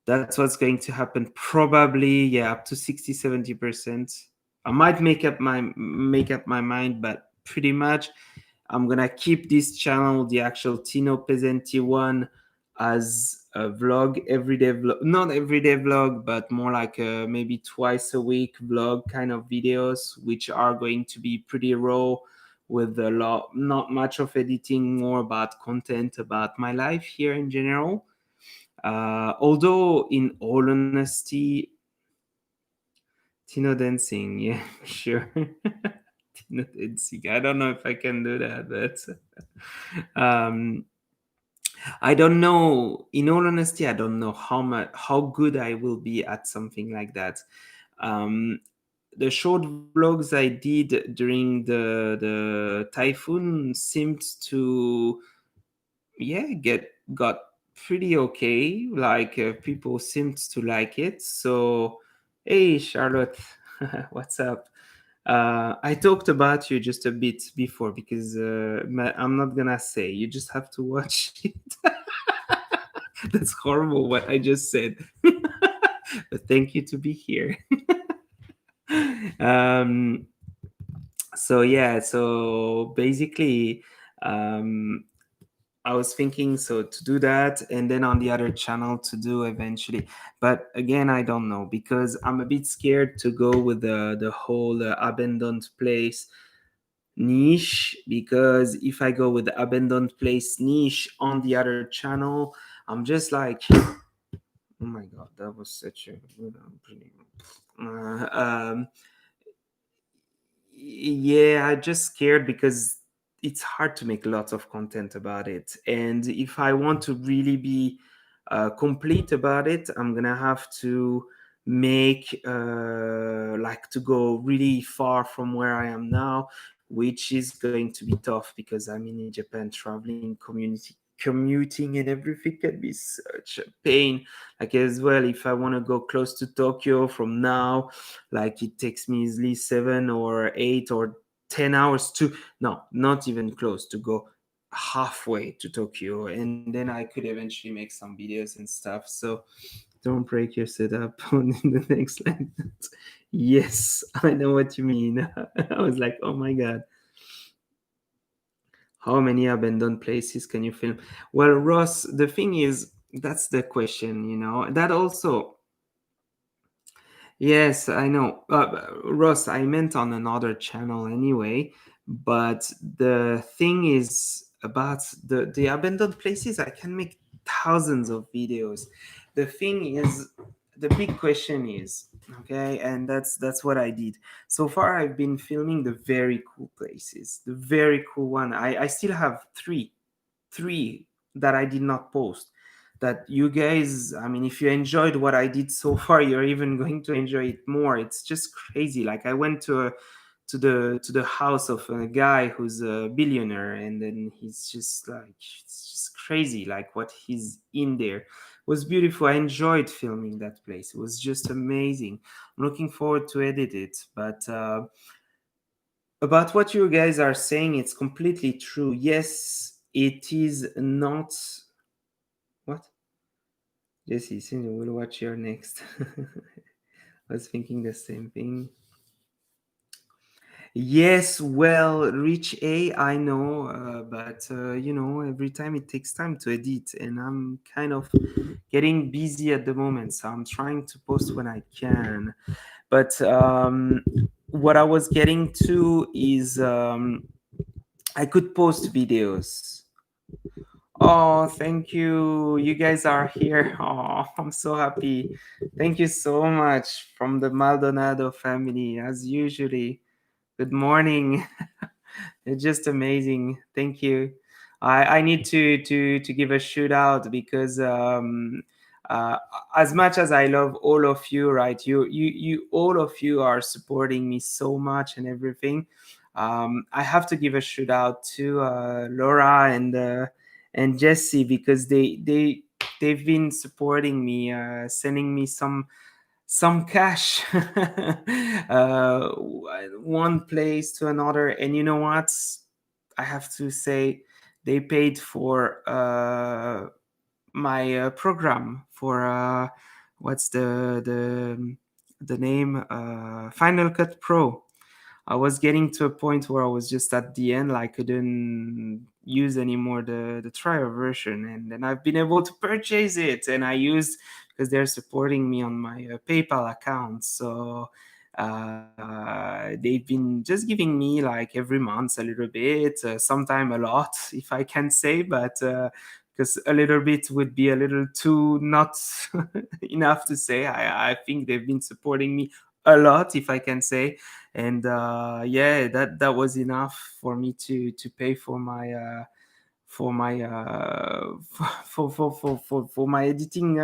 That's what's going to happen. Probably, yeah, up to 60-70%. I might make up my mind, but pretty much I'm gonna keep this channel, the actual Tino Pesanti one, as a vlog, everyday vlog, not everyday vlog, but more like maybe twice a week vlog kind of videos, which are going to be pretty raw, with a lot, not much of editing, more about content about my life here in general. Although, in all honesty, Tino dancing, yeah, sure. Tino dancing. I don't know if I can do that, but I don't know. In all honesty, I don't know how good I will be at something like that. Um, the short vlogs I did during the typhoon seemed to, yeah, got pretty okay. Like people seemed to like it. So, hey, Charlotte, what's up? I talked about you just a bit before because I'm not gonna say. You just have to watch it. That's horrible what I just said. But thank you to be here. um, so yeah, so basically, um, I was thinking so to do that, and then on the other channel to do eventually. But again, I don't know because I'm a bit scared to go with the whole abandoned place niche, because if I go with the abandoned place niche on the other channel, I'm just like, oh my god, that was such a pretty. Um, yeah, I just scared because it's hard to make lots of content about it, and if I want to really be complete about it, I'm gonna have to make like to go really far from where I am now, which is going to be tough because I'm in Japan, traveling, community commuting and everything can be such a pain. Like as well, if I want to go close to Tokyo from now, like it takes me easily 7 or 8 or 10 hours to, no, not even close, to go halfway to Tokyo, and then I could eventually make some videos and stuff. So don't break your setup on the next line. Yes, I know what you mean. I was like, oh my god, how many abandoned places can you film? Well, Ross, the thing is, that's the question, that also. Yes, I know. Ross, I meant on another channel anyway. But the thing is about the abandoned places, I can make thousands of videos. The thing is, the big question is, okay, and that's what I did. So far, I've been filming the very cool places, the very cool one. I still have three that I did not post. That you guys, I mean, if you enjoyed what I did so far, you're even going to enjoy it more. It's just crazy. Like I went to the house of a guy who's a billionaire, and then he's just like, it's just crazy. Like what he's in there was beautiful. I enjoyed filming that place. It was just amazing. I'm looking forward to edit it, but. About what you guys are saying, it's completely true. Yes, it is not. What? Jesse, since we'll watch your next. I was thinking the same thing. Yes, well, Reach A, I know, but every time it takes time to edit, and I'm kind of getting busy at the moment, so I'm trying to post when I can. But what I was getting to is I could post videos. Oh, thank you. You guys are here. Oh, I'm so happy. Thank you so much from the Maldonado family, as usually. Good morning. It's just amazing. Thank you. I need to give a shout out because uh, as much as I love all of you, right? You all of you are supporting me so much and everything. I have to give a shout out to Laura and Jesse, because they've been supporting me, sending me some cash, one place to another. And you know what? I have to say, they paid for my program for what's the name, Final Cut Pro. I was getting to a point where I was just at the end, like I couldn't use anymore the trial version, and then I've been able to purchase it, and I used, because they're supporting me on my PayPal account. So they've been just giving me like every month a little bit, sometime a lot, if I can say, but because a little bit would be a little too not enough to say. I think they've been supporting me a lot, if I can say. And yeah, that was enough for me to pay for my for my editing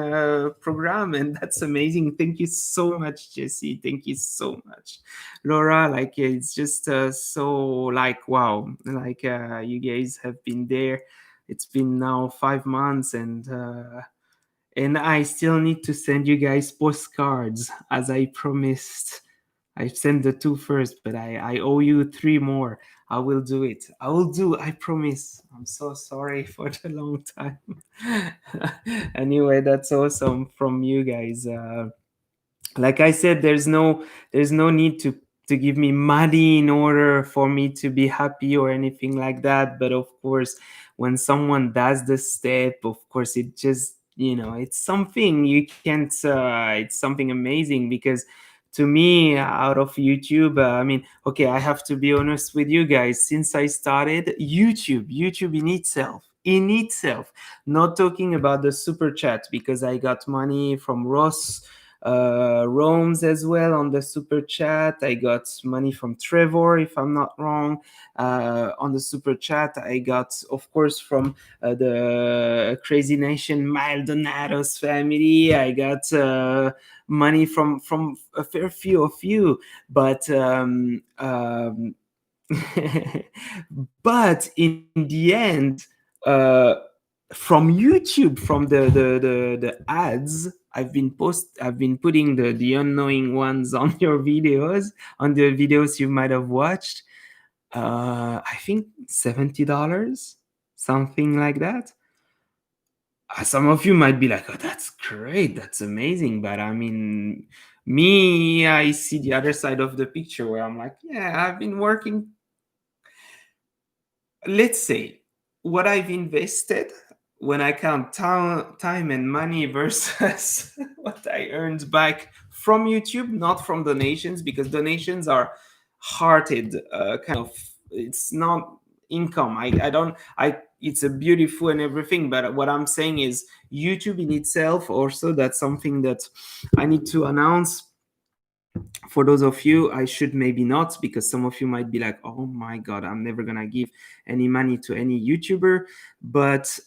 program. And that's amazing. Thank you so much, Jesse. Thank you so much, Laura. Like, it's just so, like, wow, like you guys have been there. It's been now 5 months, and I still need to send you guys postcards, as I promised. I sent the two first, but I owe you three more. I will do it. I will do. I promise. I'm so sorry for the long time. Anyway, that's awesome from you guys. Like I said, there's no need to give me money in order for me to be happy or anything like that. But of course, when someone does the step, of course, it just, it's something you can't, it's something amazing. Because to me, out of YouTube, I mean, okay, I have to be honest with you guys. Since I started YouTube in itself, not talking about the super chat, because I got money from Ross Roams as well on the super chat. I got money from Trevor, if I'm not wrong, on the super chat. I got, of course, from the Crazy Nation Maldonados family. I got money from a fair few of you, but but in the end, uh, from YouTube, from the ads, I've been putting the unknowing ones on your videos, on the videos you might have watched. I think $70, something like that. Some of you might be like, "Oh, that's great, that's amazing," but I mean, me, I see the other side of the picture, where I'm like, yeah, I've been working. Let's say what I've invested, when I count time and money versus what I earned back from YouTube, not from donations, because donations are hearted, kind of. It's not income. I don't. I. It's a beautiful and everything, but what I'm saying is YouTube in itself. Also, that's something that I need to announce. For those of you, I should maybe not, because some of you might be like, oh my god, I'm never gonna give any money to any YouTuber. But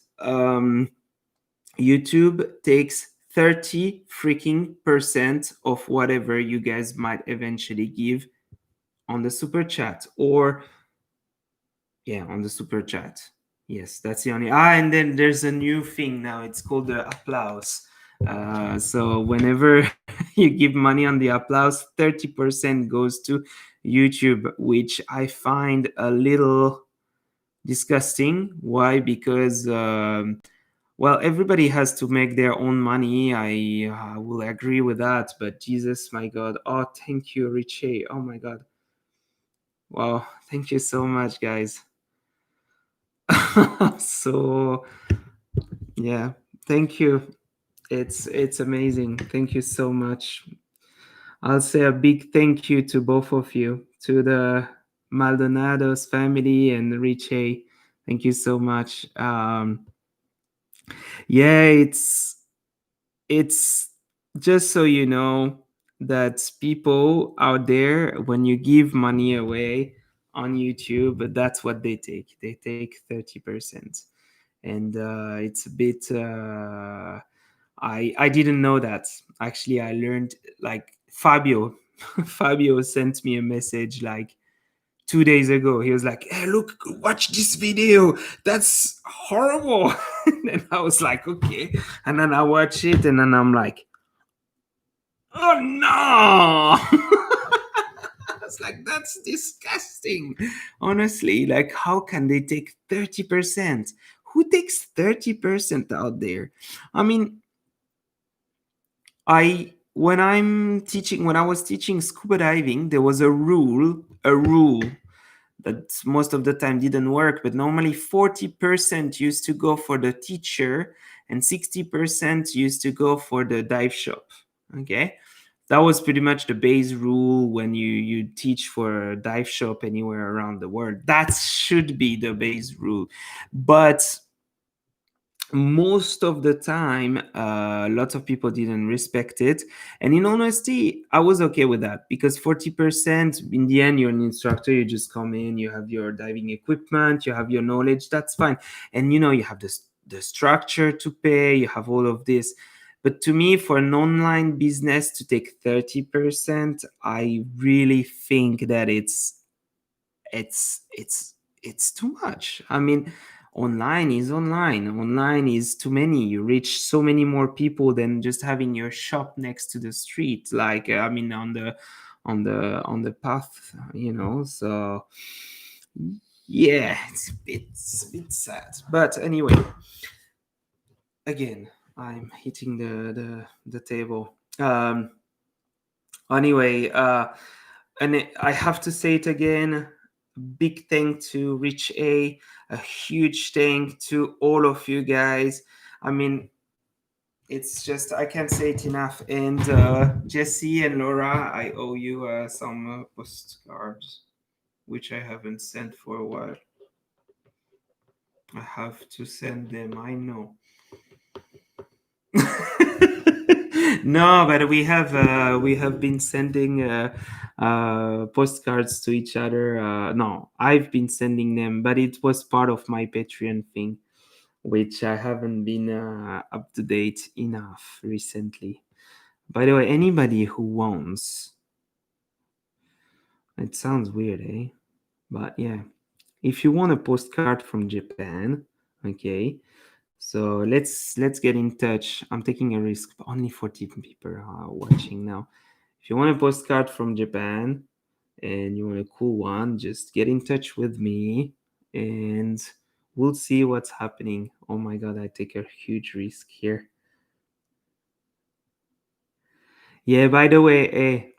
YouTube takes 30 freaking percent of whatever you guys might eventually give on the super chat, or yeah, on the super chat. Yes, that's the only. And then there's a new thing now. It's called the applause. So whenever you give money on the applause, 30% goes to YouTube, which I find a little disgusting. Why? Because well, everybody has to make their own money. I will agree with that. But Jesus, my God! Oh, thank you, Richie. Oh my God! Wow, thank you so much, guys. So yeah, thank you. It's amazing. Thank you so much. I'll say a big thank you to both of you, to the Maldonados family and Richie. Thank you so much. Yeah, it's just so you know that people out there, when you give money away on YouTube, that's what they take. They take 30%. And it's a bit I didn't know that. Actually, I learned, like, Fabio Fabio sent me a message like 2 days ago. He was like, "Hey, look, watch this video. That's horrible." And I was like, "Okay." And then I watch it, and then I'm like, "Oh no!" I was like, "That's disgusting." Honestly, like, how can they take 30%? Who takes 30% out there? I mean, I when I was teaching scuba diving, there was a rule that most of the time didn't work, but normally 40% used to go for the teacher and 60% used to go for the dive shop. Okay. That was pretty much the base rule when you teach for a dive shop anywhere around the world. That should be the base rule. But most of the time, lots of people didn't respect it, and in honesty I was okay with that, because 40%, in the end, you're an instructor, you just come in, you have your diving equipment, you have your knowledge, that's fine. And you have the structure to pay, you have all of this. But to me, for an online business to take 30%, I really think that it's it's it's too much. I mean, online is online. Online is too many. You reach so many more people than just having your shop next to the street. Like, I mean, on the path, So yeah, it's a bit sad. But anyway, again, I'm hitting the table. Anyway, I have to say it again. Big thank to Rich a huge thank to all of you guys. I mean, it's just, I can't say it enough. And Jesse and Laura, I owe you some postcards, which I haven't sent for a while. I have to send them, I know. No, but we have been sending postcards to each other. No, I've been sending them, but it was part of my Patreon thing, which I haven't been up to date enough recently. By the way, anybody who wants, it sounds weird, eh? But yeah, if you want a postcard from Japan, okay, so let's get in touch. I'm taking a risk, but only 40 people are watching now. If you want a postcard from Japan and you want a cool one, just get in touch with me and we'll see what's happening. Oh my god, I take a huge risk here. Yeah, by the way,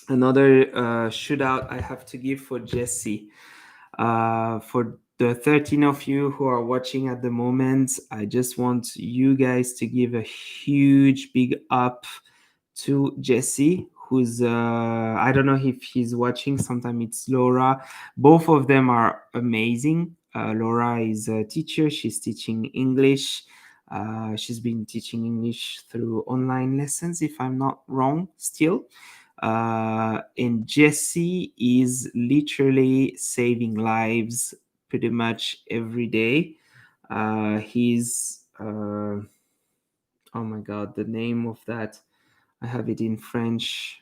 another shootout I have to give for Jesse. For the 13 of you who are watching at the moment, I just want you guys to give a huge big up to Jesse, who's I don't know if he's watching. Sometimes it's Laura. Both of them are amazing. Laura is a teacher. She's teaching English. She's been teaching English through online lessons, if I'm not wrong, still. And Jesse is literally saving lives pretty much every day. He's oh my god, the name of that, I have it in French.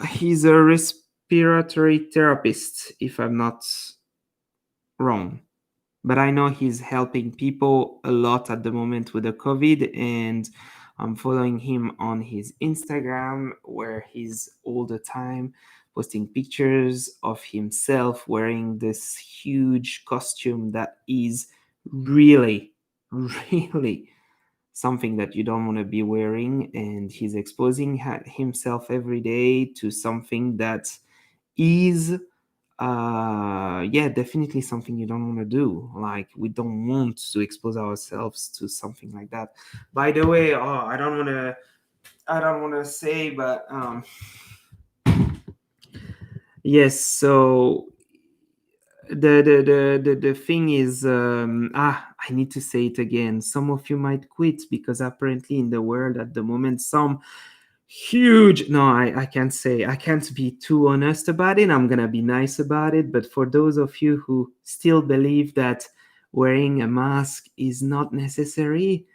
He's a respiratory therapist, if I'm not wrong. But I know he's helping people a lot at the moment with the COVID, and I'm following him on his Instagram, where he's all the time posting pictures of himself wearing this huge costume that is really, really something that you don't want to be wearing. And he's exposing himself every day to something that is yeah, definitely something you don't want to do. Like, we don't want to expose ourselves to something like that. By the way, I don't want to say, but yes, so the thing is, I need to say it again. Some of you might quit because apparently in the world at the moment, some huge, no, I can't say, I can't be too honest about it, I'm gonna be nice about it, but for those of you who still believe that wearing a mask is not necessary,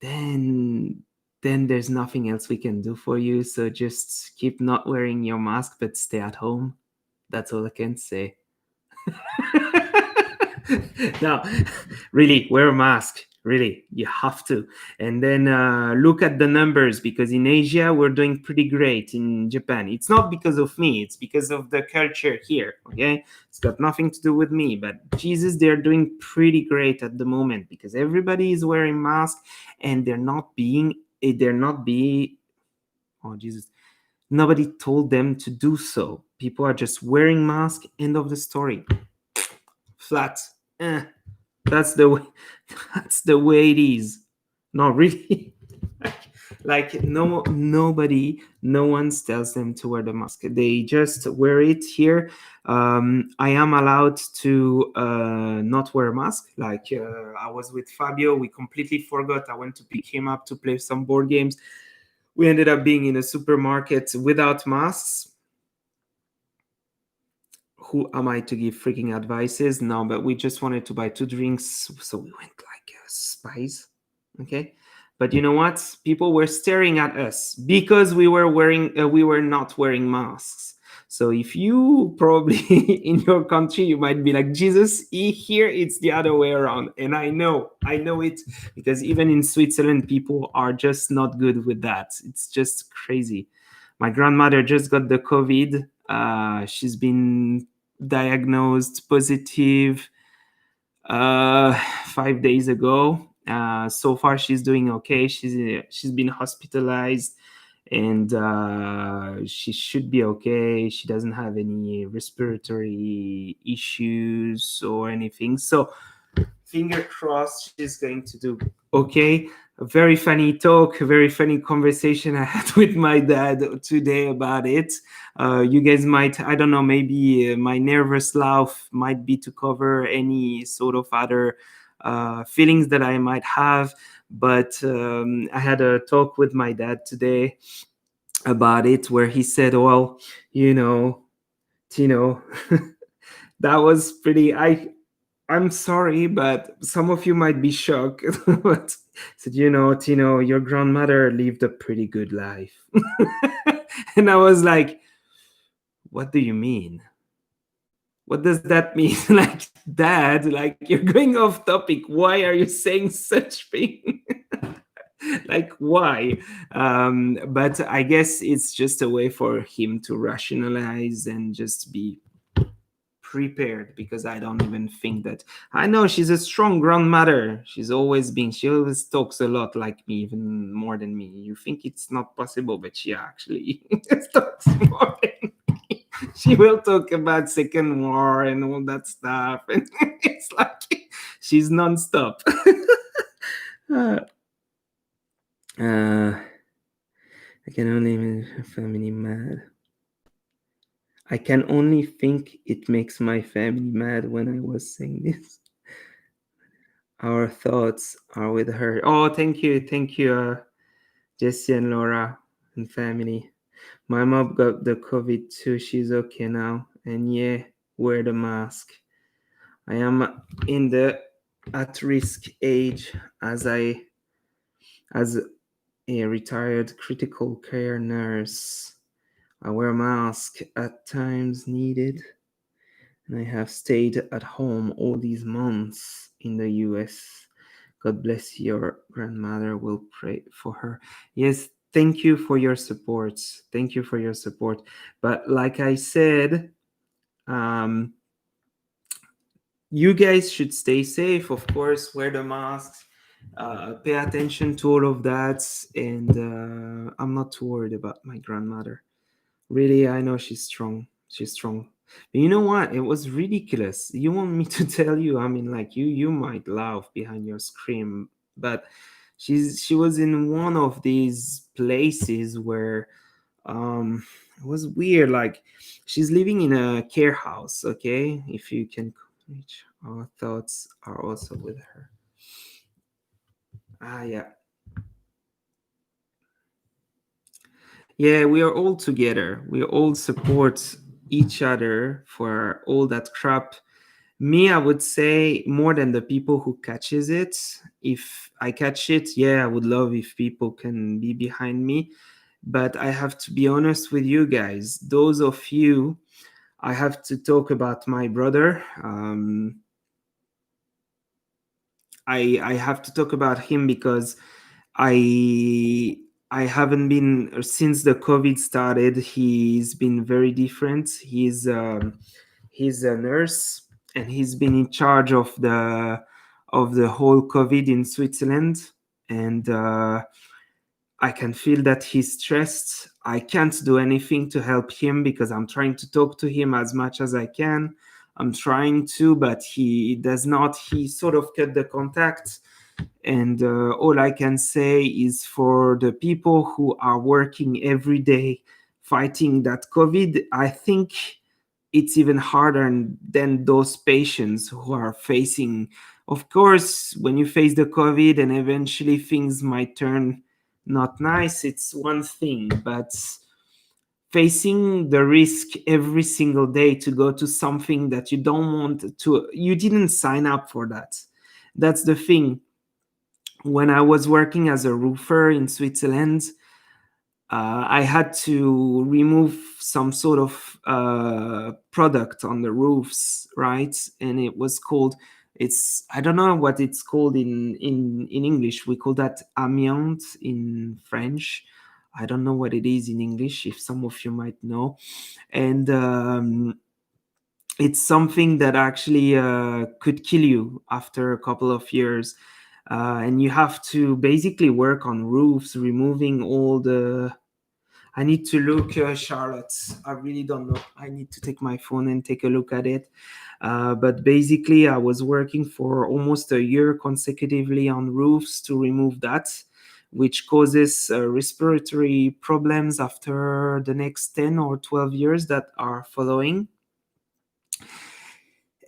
then then there's nothing else we can do for you. So just keep not wearing your mask, but stay at home. That's all I can say. Now, really, wear a mask. Really, you have to. And then look at the numbers, because in Asia we're doing pretty great. In Japan, it's not because of me, it's because of the culture here. Okay, it's got nothing to do with me. But Jesus, they're doing pretty great at the moment because everybody is wearing masks, and they're not being. Oh Jesus! Nobody told them to do so. People are just wearing masks. End of the story. Flat. Eh. That's the way. That's the way it is. Not really. Like no, nobody, no one tells them to wear the mask. They just wear it here. I am allowed to not wear a mask. Like I was with Fabio, we completely forgot. I went to pick him up to play some board games. We ended up being in a supermarket without masks. Who am I to give freaking advices? No, but we just wanted to buy 2 drinks, so we went like spies. Okay, but you know what? People were staring at us because we were not wearing masks. So if you probably in your country, you might be like, Jesus, here it's the other way around. And I know it, because even in Switzerland, people are just not good with that. It's just crazy. My grandmother just got the COVID. She's been diagnosed positive 5 days ago. So far, she's doing okay. She's been hospitalized, and she should be okay. She doesn't have any respiratory issues or anything. So finger crossed, she's going to do okay. A very funny talk, a very funny conversation I had with my dad today about it. You guys might, I don't know, maybe my nervous laugh might be to cover any sort of other feelings that I might have. But I had a talk with my dad today about it, where he said, well, Tino, that was pretty. I'm sorry, but some of you might be shocked. But said, Tino, your grandmother lived a pretty good life. And I was like, what do you mean? What does that mean? Like, Dad, like, you're going off topic. Why are you saying such thing? Like, why? But I guess it's just a way for him to rationalize and just be prepared, because I don't even think that. I know she's a strong grandmother. She always talks a lot like me, even more than me. You think it's not possible, but she actually talks more than me. She will talk about Second War and all that stuff, and it's like she's nonstop. uh, uh, I can only make her family mad. I can only think it makes my family mad when I was saying this. Our thoughts are with her. Oh, thank you, Jesse and Laura and family. My mom got the COVID too. She's okay now. And yeah, wear the mask. I am in the at-risk age as a retired critical care nurse. I wear mask at times needed, and I have stayed at home all these months in the US. God bless your grandmother. We'll pray for her. Yes, thank you for your support. Thank you for your support. But like I said, you guys should stay safe, of course, wear the masks, pay attention to all of that. And I'm not too worried about my grandmother. Really, I know she's strong. She's strong. But you know what? It was ridiculous. You want me to tell you? I mean, like you might laugh behind your scream, but she was in one of these places where it was weird. Like she's living in a care house. Okay, if you can reach, our thoughts are also with her. Yeah. Yeah, we are all together. We all support each other for all that crap Me, I would say more than the people who catches it. If I catch it, yeah, I would love if people can be behind me. But I have to be honest with you guys. Those of you, I have to talk about my brother. I have to talk about him because I I haven't been since the COVID started. He's been very different. He's a nurse and he's been in charge of the whole COVID in Switzerland, and I can feel that he's stressed. I can't do anything to help him because I'm trying to talk to him as much as I can. I'm trying to, but he does not. He sort of cut the contact. And all I can say is for the people who are working every day fighting that COVID, I think it's even harder than those patients who are facing. Of course, when you face the COVID and eventually things might turn not nice, it's one thing, but facing the risk every single day to go to something that you don't want to, you didn't sign up for that. That's the thing. When I was working as a roofer in Switzerland, I had to remove some sort of product on the roofs, right? And it was called, it's, I don't know what it's called in English. We call that amiante in French. I don't know what it is in English, if some of you might know. And it's something that actually could kill you after a couple of years. And you have to basically work on roofs, removing all the. I need to look, Charlotte. I really don't know. I need to take my phone and take a look at it. But basically, I was working for almost a year consecutively on roofs to remove that, which causes respiratory problems after the next 10 or 12 years that are following.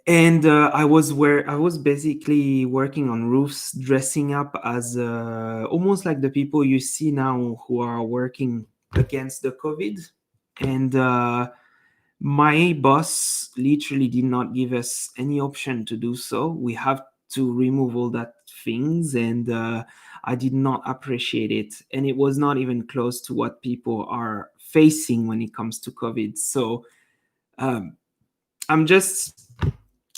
And I was basically working on roofs, dressing up as almost like the people you see now who are working against the COVID. And my boss literally did not give us any option to do so. We have to remove all that things, and I did not appreciate it. And it was not even close to what people are facing when it comes to COVID. So um, I'm just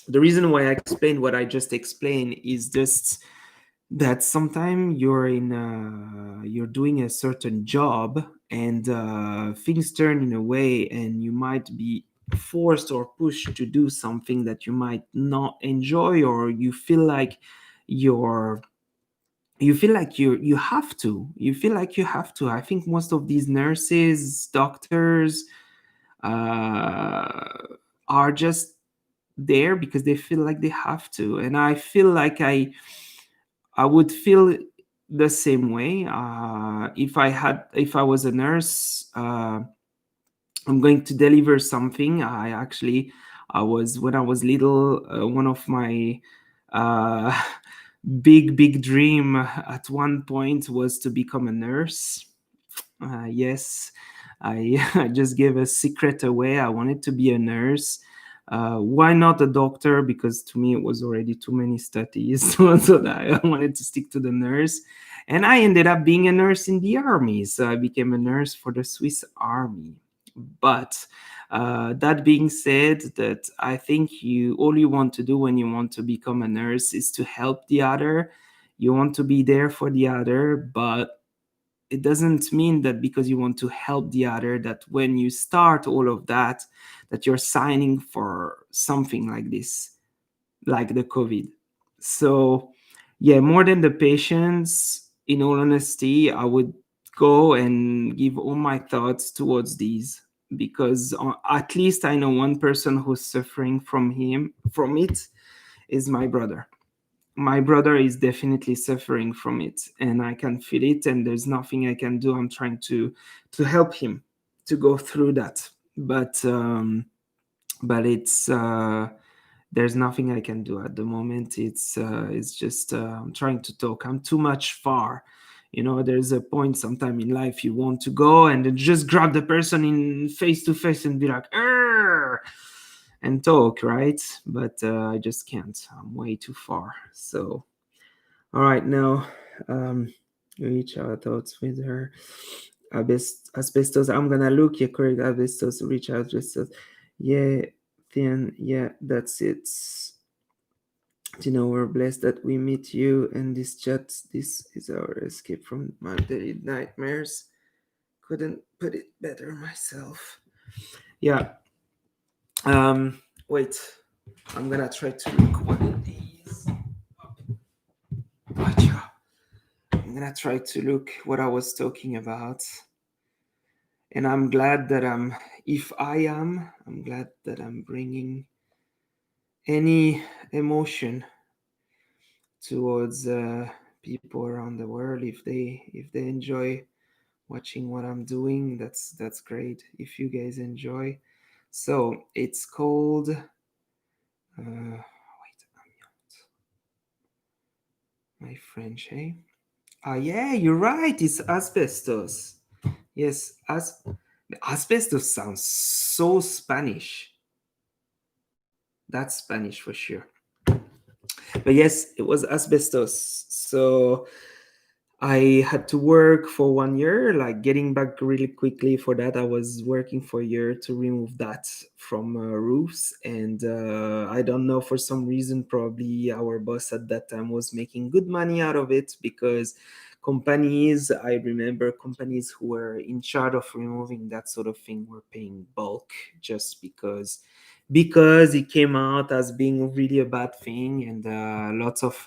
the reason why I explained what I just explained is just that sometimes you're doing a certain job and things turn in a way and you might be forced or pushed to do something that you might not enjoy, or you're you feel like you feel like you have to. I think most of these nurses, doctors, uh, are just there because they feel like they have to, and I feel like I would feel the same way if I was a nurse. I'm going to deliver something. I was, when I was little, one of my uh, big dream at one point was to become a nurse. Yes, I, I just gave a secret away. I wanted to be a nurse. Why not a doctor? Because to me, it was already too many studies. So that I wanted to stick to the nurse. And I ended up being a nurse in the army. So I became a nurse for the Swiss army. But that being said, that I think all you want to do when you want to become a nurse is to help the other. You want to be there for the other, but it doesn't mean that because you want to help the other, that when you start all of that, that you're signing for something like this, like the COVID. So yeah, more than the patients, in all honesty, I would go and give all my thoughts towards these, because at least I know one person who's suffering from it is my brother. My brother is definitely suffering from it, and I can feel it, and there's nothing I can do. I'm trying to help him to go through that, but it's there's nothing I can do at the moment. It's just I'm trying to talk. I'm too much far. You know, there's a point sometime in life you want to go and then just grab the person in face to face and be like, "Arr!" and talk, right? But I just can't. I'm way too far. So, all right, now, um, reach our thoughts with her. Asbestos. I'm gonna look. Yeah, correct. Asbestos. Reach out. Asbestos. Yeah, then yeah, that's it. You know, we're blessed that we meet you and this chat. This is our escape from my daily nightmares. Couldn't put it better myself. Yeah. Wait. I'm gonna try to look one of these. Gotcha. I'm gonna try to look what I was talking about. And I'm glad that I'm glad that I'm bringing any emotion towards people around the world. If they enjoy watching what I'm doing, that's great. If you guys enjoy, so it's called. Wait, my French, eh? Ah, yeah, you're right. It's asbestos. Yes, asbestos sounds so Spanish. That's Spanish for sure. But yes, it was asbestos. So I had to work for 1 year, like getting back really quickly for that. I was working for a year to remove that from roofs. And I don't know, for some reason, probably our boss at that time was making good money out of it because I remember companies who were in charge of removing that sort of thing were paying bulk just because it came out as being really a bad thing, and lots of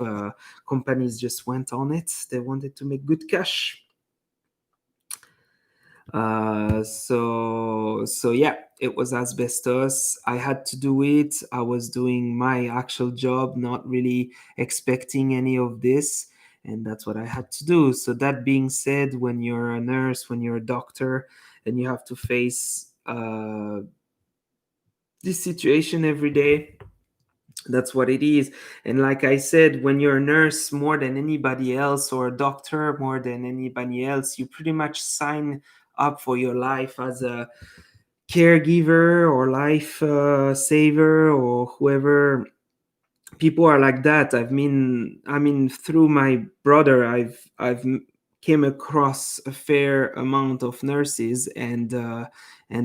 companies just went on it. They wanted to make good cash. So yeah, it was asbestos. I had to do it. I was doing my actual job, not really expecting any of this, and that's what I had to do. So that being said, when you're a nurse, when you're a doctor, and you have to face this situation every day, that's what it is. And like I said, when you're a nurse more than anybody else, or a doctor more than anybody else, you pretty much sign up for your life as a caregiver or life saver or whoever. People are like that. I mean, through my brother, I've came across a fair amount of nurses and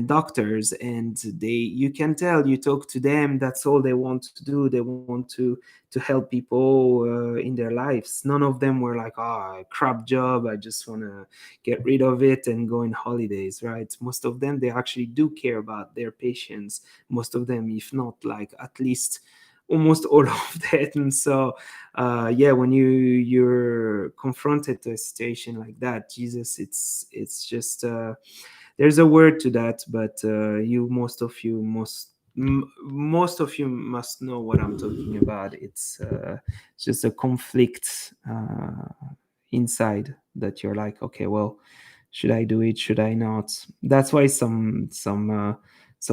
doctors, and you can tell, you talk to them, that's all they want to do. They want to help people in their lives. None of them were like, oh, crap job, I just want to get rid of it and go on holidays, right? Most of them, they actually do care about their patients. Most of them, if not like at least almost all of that. And so yeah, when you're confronted to a situation like that, Jesus, it's just there's a word to that, but most of you must know what I'm talking about. It's just a conflict inside that you're like, okay, well, should I do it, should I not? That's why so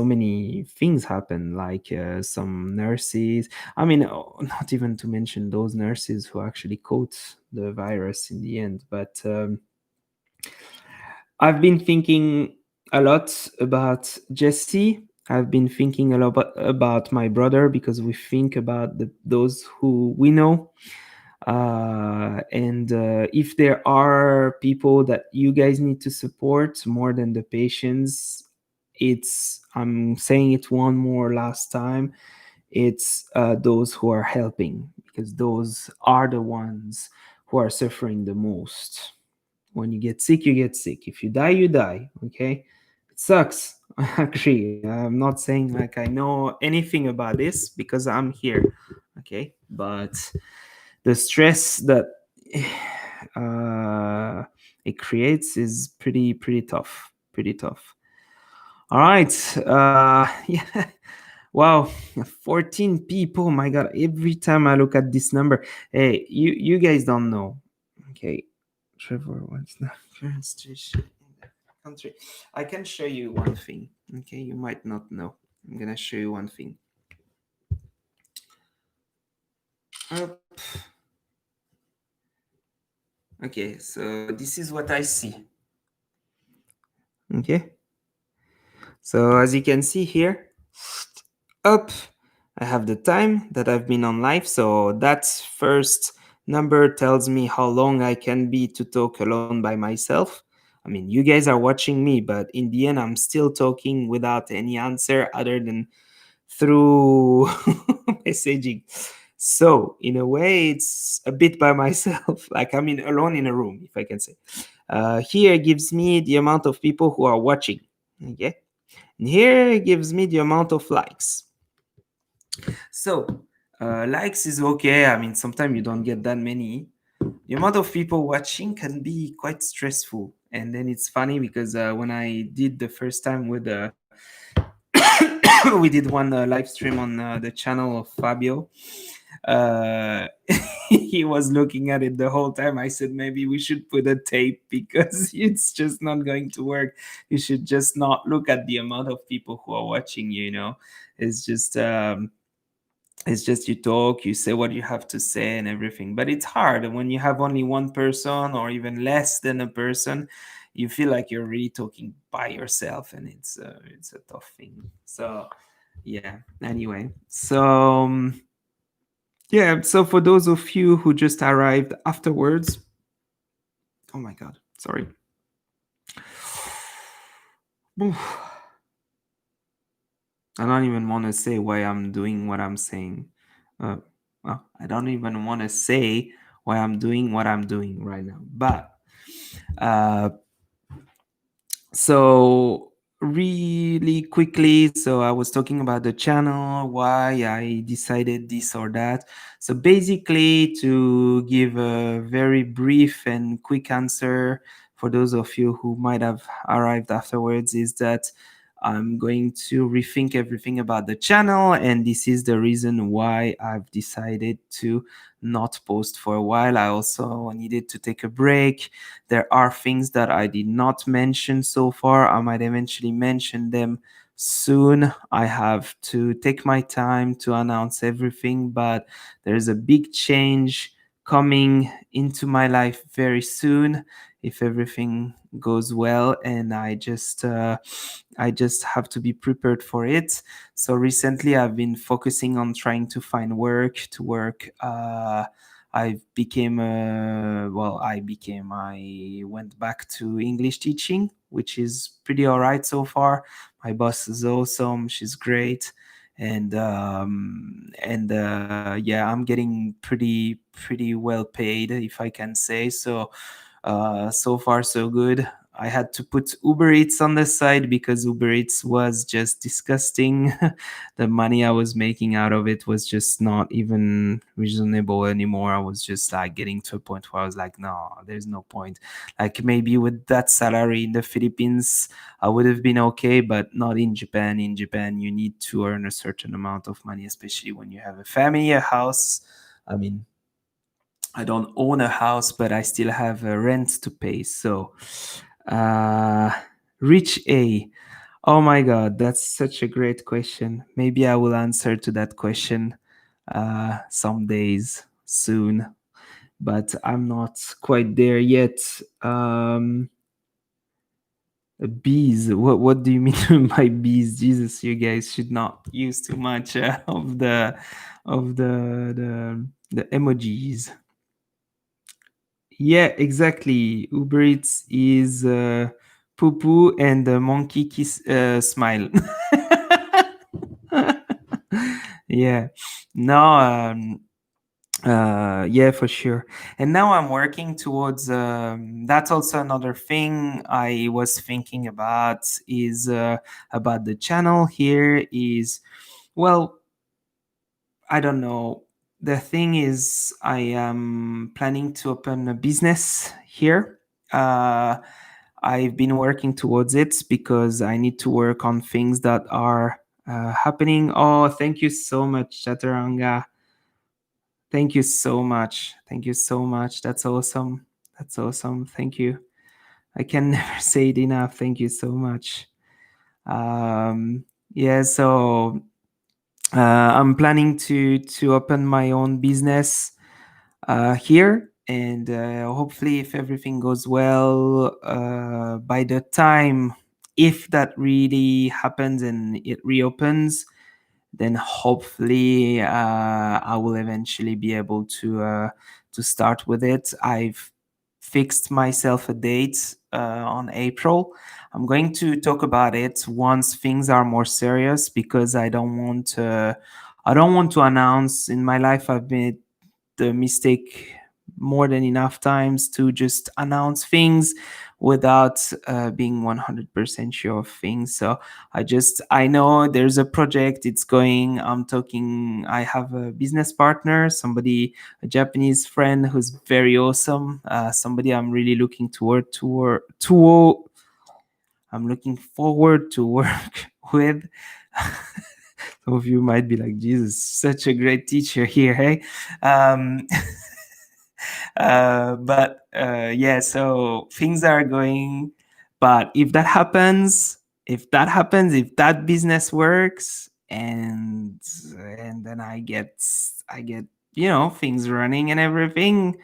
many things happen, like some nurses, I mean, not even to mention those nurses who actually caught the virus in the end. But I've been thinking a lot about Jesse. I've been thinking a lot about my brother, because we think about those who we know. And if there are people that you guys need to support more than the patients, I'm saying it one more last time, it's those who are helping, because those are the ones who are suffering the most. When you get sick, you get sick. If you die, you die. Okay, it sucks. I agree. I'm not saying like I know anything about this because I'm here. Okay, but the stress that uh, it creates is pretty tough. Pretty tough. All right. Yeah. Wow, 14 people. My God, every time I look at this number, hey, you guys don't know. Okay, Trevor, what's the current situation in the country? I can show you one thing. Okay, you might not know. I'm gonna show you one thing. Up. Okay, so this is what I see. Okay, so as you can see here, up, I have the time that I've been on live. So that first number tells me how long I can be to talk alone by myself. I mean, you guys are watching me, but in the end, I'm still talking without any answer other than through messaging. So, in a way, it's a bit by myself, like I'm alone in a room, if I can say. Here gives me the amount of people who are watching. Okay. And here gives me the amount of likes. So, likes is okay. I mean, sometimes you don't get that many. The amount of people watching can be quite stressful. And then it's funny because when I did the first time with we did one live stream on the channel of Fabio. Uh, he was looking at it the whole time. I said maybe we should put a tape because it's just not going to work. You should just not look at the amount of people who are watching you. It's just you talk, you say what you have to say and everything. But it's hard when you have only one person or even less than a person. You feel like you're really talking by yourself, and it's a tough thing. So yeah. Anyway, so yeah. So for those of you who just arrived afterwards, oh my god, sorry. I don't even want to say why I'm doing what I'm saying. Uh, well, I don't even want to say why I'm doing what I'm doing right now. But uh, so really quickly, so I was talking about the channel, why I decided this or that. So basically, to give a very brief and quick answer for those of you who might have arrived afterwards, is that I'm going to rethink everything about the channel, and this is the reason why I've decided to not post for a while. I also needed to take a break. There are things that I did not mention so far. I might eventually mention them soon. I have to take my time to announce everything, but there's a big change coming into my life very soon if everything goes well, and I just have to be prepared for it. So recently I've been focusing on trying to find work to work. I went back to English teaching, which is pretty all right so far. My boss is awesome. She's great. And yeah, I'm getting pretty well paid, if I can say so. So far so good. I had to put Uber Eats on the side because Uber Eats was just disgusting. The money I was making out of it was just not even reasonable anymore. I was just like getting to a point where I was like, no, there's no point. Like maybe with that salary in the Philippines, I would have been okay, but not in Japan. In Japan, you need to earn a certain amount of money, especially when you have a family, a house. I mean, I don't own a house, but I still have a rent to pay. So, uh, rich A. Oh my God, that's such a great question. Maybe I will answer to that question some days soon, but I'm not quite there yet. Bees. What do you mean by bees? Jesus, you guys should not use too much of the emojis. Yeah, exactly. Uber Eats is poo poo and the monkey kiss smile. Yeah. No, yeah, for sure. And now I'm working towards that's also another thing I was thinking about is about the channel here is, well, I don't know. The thing is, I am planning to open a business here. Uh, I've been working towards it because I need to work on things that are happening. Oh, thank you so much, Chaturanga. Thank you so much. Thank you so much. That's awesome. That's awesome. Thank you. I can never say it enough. Thank you so much. Yeah, so I'm planning to open my own business here, and hopefully, if everything goes well, by the time if that really happens and it reopens, then hopefully I will eventually be able to start with it. I've fixed myself a date on April. I'm going to talk about it once things are more serious, because I don't want to announce. In my life I've made the mistake more than enough times to just announce things without being 100% sure of things. So I know there's a project, it's going. I have a business partner, somebody, a Japanese friend who's very awesome, somebody I'm really looking I'm looking forward to work with. Some of you might be like, Jesus, such a great teacher here, hey? Um, but yeah, so things are going. But if that business works, and then I get things running and everything,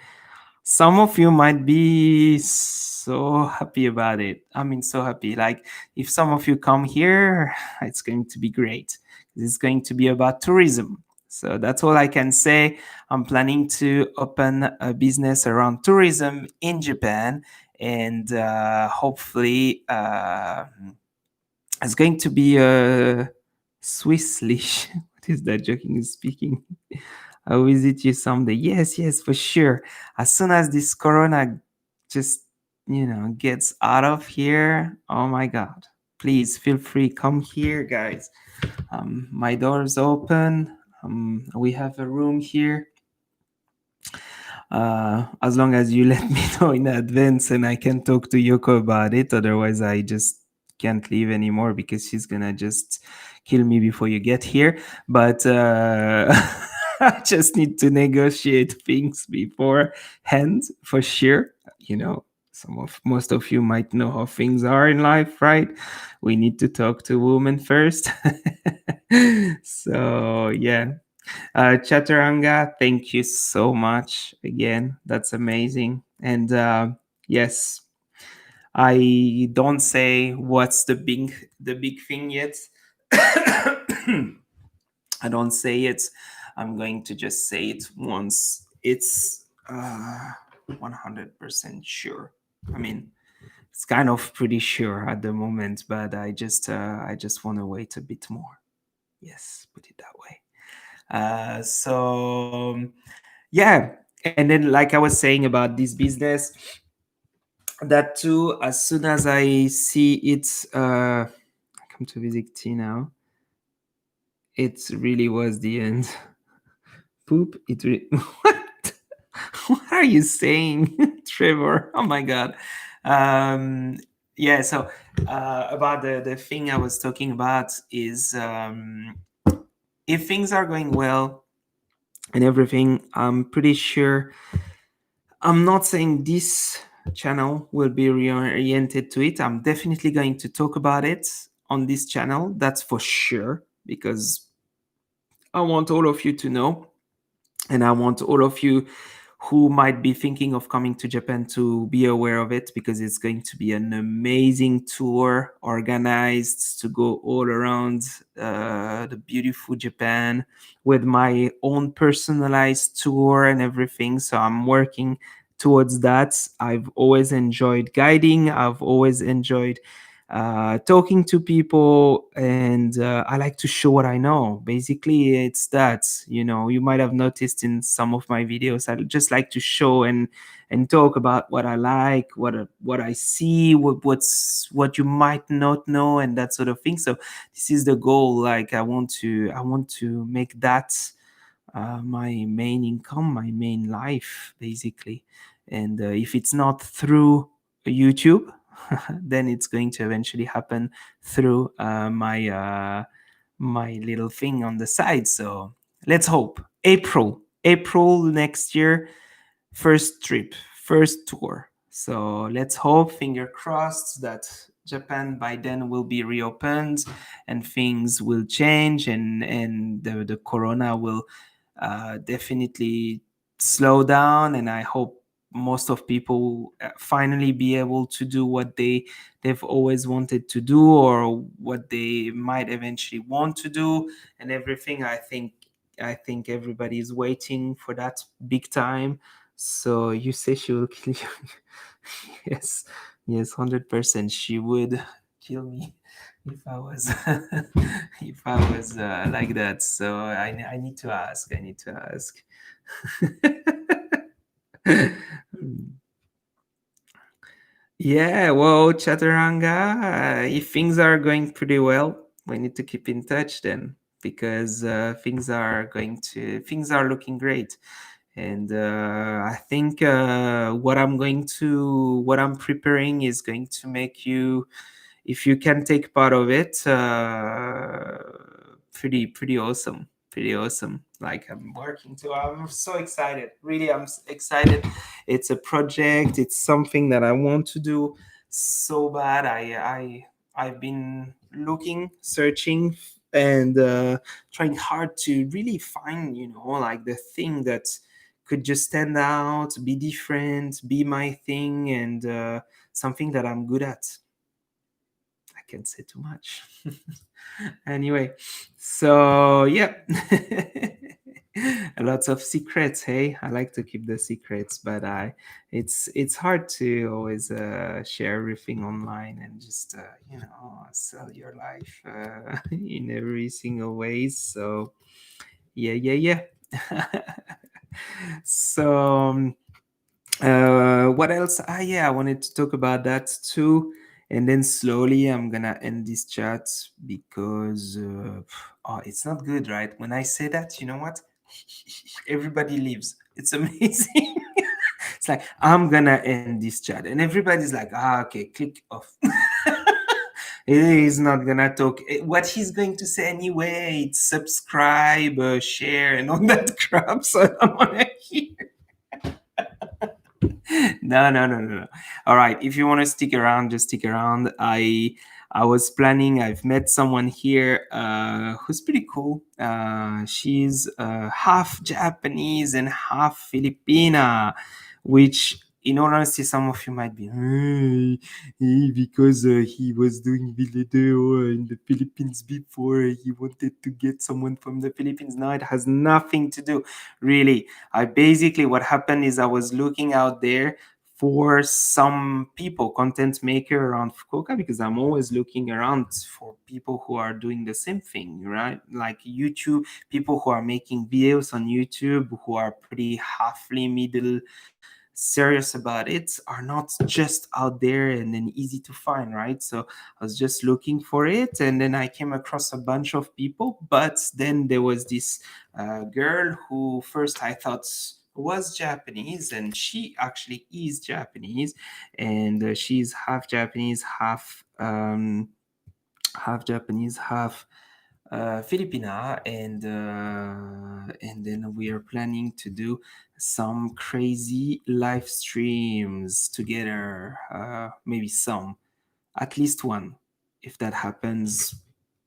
some of you might be so happy about it. I mean, so happy. Like, if some of you come here, it's going to be great. It's going to be about tourism. So that's all I can say. I'm planning to open a business around tourism in Japan, and hopefully, it's going to be a Swiss leash. What is that? Joking is speaking. I'll visit you someday. Yes, yes, for sure. As soon as this corona just, gets out of here, oh my God. Please feel free. Come here, guys. My door's open. We have a room here. As long as you let me know in advance and I can talk to Yoko about it. Otherwise, I just can't leave anymore, because she's gonna just kill me before you get here. But I just need to negotiate things beforehand, for sure. Most of you might know how things are in life, right? We need to talk to women first. So yeah. Chaturanga, thank you so much again. That's amazing. And yes, I don't say what's the big thing yet. I don't say it. I'm going to just say it once it's 100% sure. I mean, it's kind of pretty sure at the moment, but I just want to wait a bit more. Yes, put it that way. So yeah, and then, like I was saying about this business, that too, as soon as I see it, I come to visit T now, it really was the end. Poop, what? What are you saying, Trevor? Oh my God. Yeah, so about the thing I was talking about is, if things are going well and everything, I'm pretty sure. I'm not saying this channel will be reoriented to it. I'm definitely going to talk about it on this channel. That's for sure, because I want all of you to know, and I want all of you who might be thinking of coming to Japan to be aware of it, because it's going to be an amazing tour organized to go all around the beautiful Japan, with my own personalized tour and everything. So I'm working towards that. I've always enjoyed guiding. I've always enjoyed talking to people, and I like to show what I know. Basically, it's that, you might have noticed in some of my videos, I just like to show and talk about what I like, what I see, what you might not know, and that sort of thing. So this is the goal. Like, I want to make that my main income, my main life, basically. And if it's not through YouTube, then it's going to eventually happen through my little thing on the side. So let's hope. April next year, first trip, first tour. So let's hope, finger crossed, that Japan by then will be reopened and things will change, and the corona will definitely slow down. And I hope most of people finally be able to do what they've always wanted to do, or what they might eventually want to do, and everything. I think everybody is waiting for that big time. So you say she will kill you? Yes, yes, 100%. She would kill me if I was if I was like that. So I need to ask. I need to ask. Yeah, well, Chaturanga, if things are going pretty well, we need to keep in touch then, because things are looking great. And I think what I'm preparing is going to make you, if you can take part of it, pretty awesome, pretty awesome. Like, I'm working too. I'm so excited. Really, excited. It's a project. It's something that I want to do so bad. I've been looking, searching, and trying hard to really find, like the thing that could just stand out, be different, be my thing, and something that I'm good at. I can't say too much. Anyway, so yeah. Lots of secrets. Hey, I like to keep the secrets, but it's hard to always share everything online and just sell your life in every single way. So yeah, yeah, yeah. So what else? Yeah, I wanted to talk about that too. And then slowly I'm gonna end this chat because oh, it's not good, right? When I say that, you know what? Everybody leaves. It's amazing. It's like, I'm gonna end this chat, and everybody's like, okay, click off. He's not gonna talk. What he's going to say anyway, it's subscribe, share, and all that crap. So I don't wanna hear. No, no, no, no, no. All right. If you want to stick around, just stick around. I was planning. I've met someone here who's pretty cool. She's half Japanese and half Filipina, which, in all honesty, some of you might be because he was doing video in the Philippines before. He wanted to get someone from the Philippines. No, it has nothing to do, really. I basically, what happened is, I was looking out there for some people, content maker around Fukuoka, because I'm always looking around for people who are doing the same thing, right? Like YouTube, people who are making videos on YouTube, who are pretty halfly middle serious about it, are not just out there and then easy to find, right? So I was just looking for it, and then I came across a bunch of people. But then there was this girl who first I thought was Japanese, and she actually is Japanese, and she's half Japanese, half Japanese, half Filipina, and then we are planning to do some crazy live streams together. Maybe some, at least one, if that happens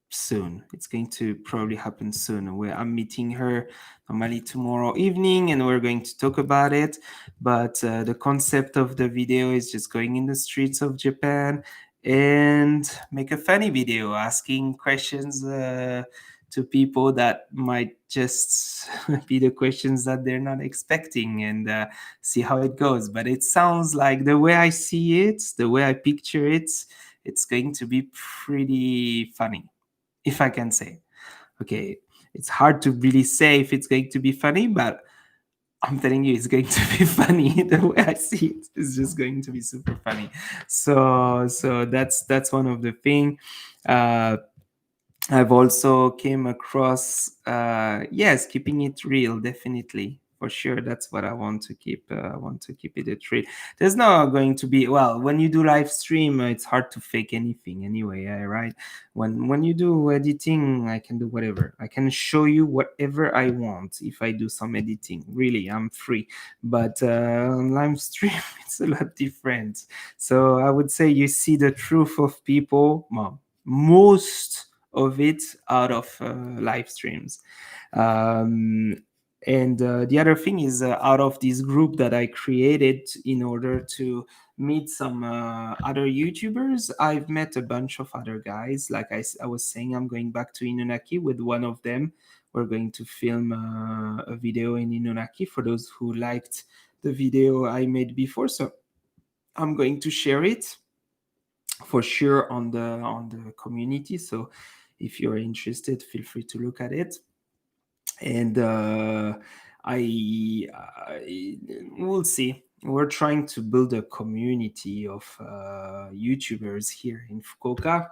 soon. It's going to probably happen soon. Where I'm meeting her normally tomorrow evening, and we're going to talk about it. But the concept of the video is just going in the streets of Japan and make a funny video asking questions to people that might just be the questions that they're not expecting, and see how it goes. But it sounds like, the way I see it, the way I picture it, it's going to be pretty funny, if I can say. Okay, it's hard to really say if it's going to be funny, but I'm telling you, it's going to be funny. The way I see it is just going to be super funny. So that's one of the thing. Uh, I've also came across, yes, keeping it real, definitely, for sure. That's what I want to keep. I want to keep it at real. There's not going to be, well, when you do live stream, it's hard to fake anything anyway, right? When you do editing, I can do whatever. I can show you whatever I want if I do some editing. Really, I'm free. But on live stream, it's a lot different. So I would say you see the truth of people. Well, most of it out of live streams. Um, And the other thing is, out of this group that I created in order to meet some other YouTubers, I've met a bunch of other guys. Like I was saying, I'm going back to Inunaki with one of them. We're going to film a video in Inunaki for those who liked the video I made before. So I'm going to share it for sure on the community. So if you're interested, feel free to look at it. And I we'll see. We're trying to build a community of YouTubers here in Fukuoka.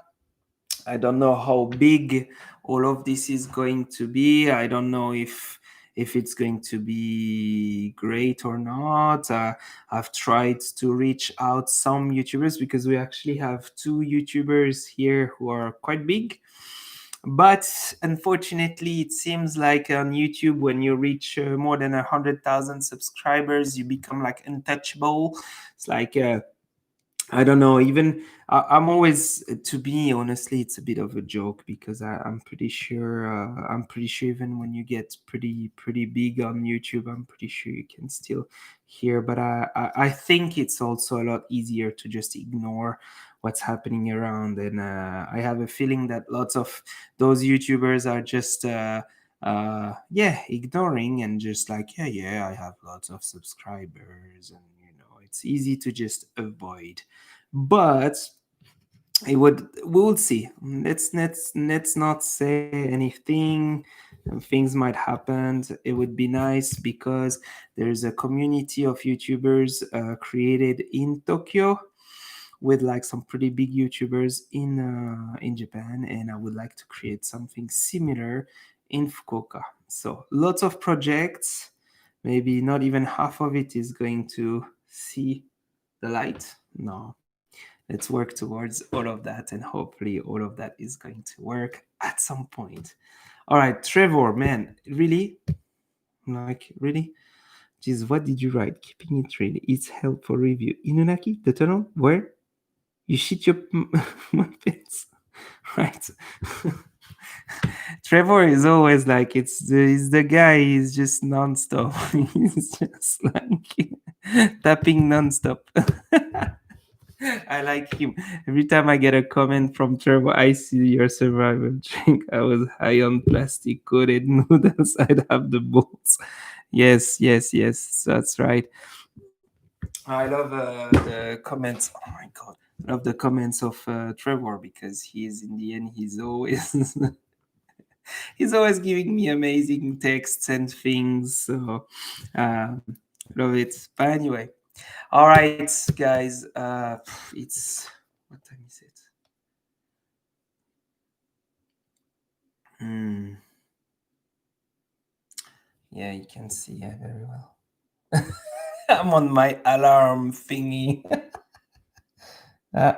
I don't know how big all of this is going to be. I don't know if it's going to be great or not. I've tried to reach out some YouTubers because we actually have two YouTubers here who are quite big. But unfortunately, it seems like on YouTube, when you reach more than 100,000 subscribers, you become like untouchable. It's like I don't know. Even I'm always, to be honestly, it's a bit of a joke because I'm pretty sure. I'm pretty sure even when you get pretty big on YouTube, I'm pretty sure you can still hear. But I think it's also a lot easier to just ignore what's happening around. And I have a feeling that lots of those YouTubers are just. Yeah, ignoring and just like, yeah, I have lots of subscribers, and it's easy to just avoid. But it would we will see. Let's not say anything. Things might happen. It would be nice because there's a community of YouTubers created in Tokyo with like some pretty big YouTubers in Japan, and I would like to create something similar in Fukuoka. So lots of projects. Maybe not even half of it is going to see the light. No, let's work towards all of that, and hopefully all of that is going to work at some point. All right, Trevor, man, really? Like, really? Jeez, what did you write? Keeping it real. It's helpful review. Inunaki, the tunnel? Where? You shit your muffins. Right. Trevor is always like, it's the guy, he's just nonstop. He's just like tapping nonstop. I like him. Every time I get a comment from Trevor, I see your survival drink. I was high on plastic coated noodles. I'd have the bolts. Yes, yes, yes. That's right. I love the comments. Oh my god, I love the comments of Trevor because he's in the end he's always he's always giving me amazing texts and things. So love it. But anyway, all right, guys. It's what time is it? Hmm. Yeah, you can see very well. I'm on my alarm thingy.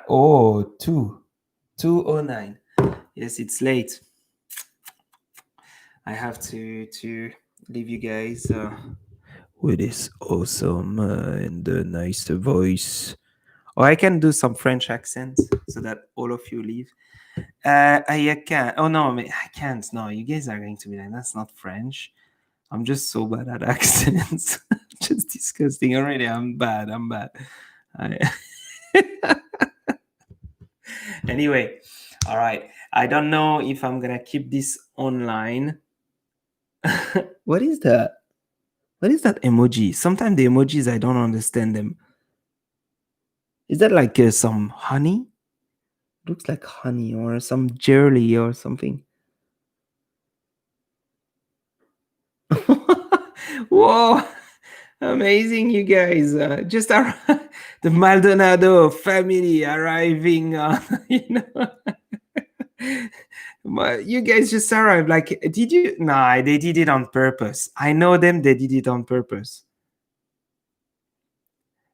Oh, 2:09. Yes, it's late. I have to leave you guys with this awesome and nice voice. Or I can do some French accents so that all of you leave. I can't. Oh no, I can't. No, you guys are going to be like, that's not French. I'm just so bad at accents. Just disgusting already. I'm bad. I'm bad. I... Anyway, all right. I don't know if I'm gonna keep this online. What is that? What is that emoji? Sometimes the emojis I don't understand them. Is that like some honey? Looks like honey or some jelly or something. Whoa! Amazing, you guys. The Maldonado family arriving. You guys just arrived. Like, did you? Nah, they did it on purpose. I know them. They did it on purpose.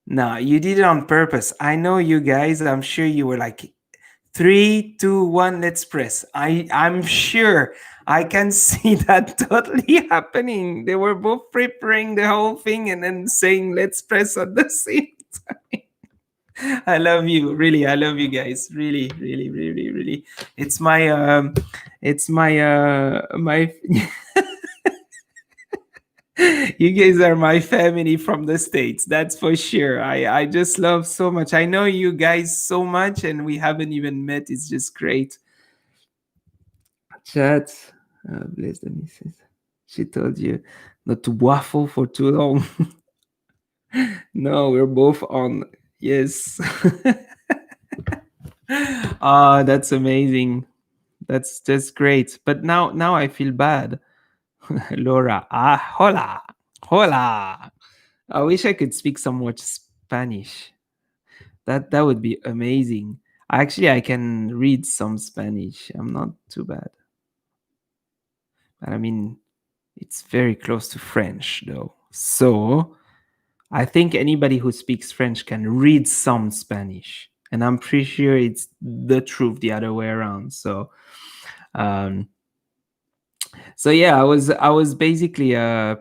No, you did it on purpose. I know you guys. I'm sure you were like, 3, 2, 1, let's press. I'm sure I can see that totally happening. They were both preparing the whole thing and then saying let's press at the same time. I love you, really. I love you guys, really, really, really, really. It's my my You guys are my family from the States, that's for sure. I just love so much. I know you guys so much, and we haven't even met. It's just great. Chat, bless the missus. She told you not to waffle for too long. No, we're both on. Yes. Ah, that's amazing. That's just great. But now I feel bad. Laura, hola, hola. I wish I could speak some more Spanish. That would be amazing. Actually, I can read some Spanish. I'm not too bad. But I mean, it's very close to French, though. So I think anybody who speaks French can read some Spanish. And I'm pretty sure it's the truth the other way around. Um, so yeah, I was basically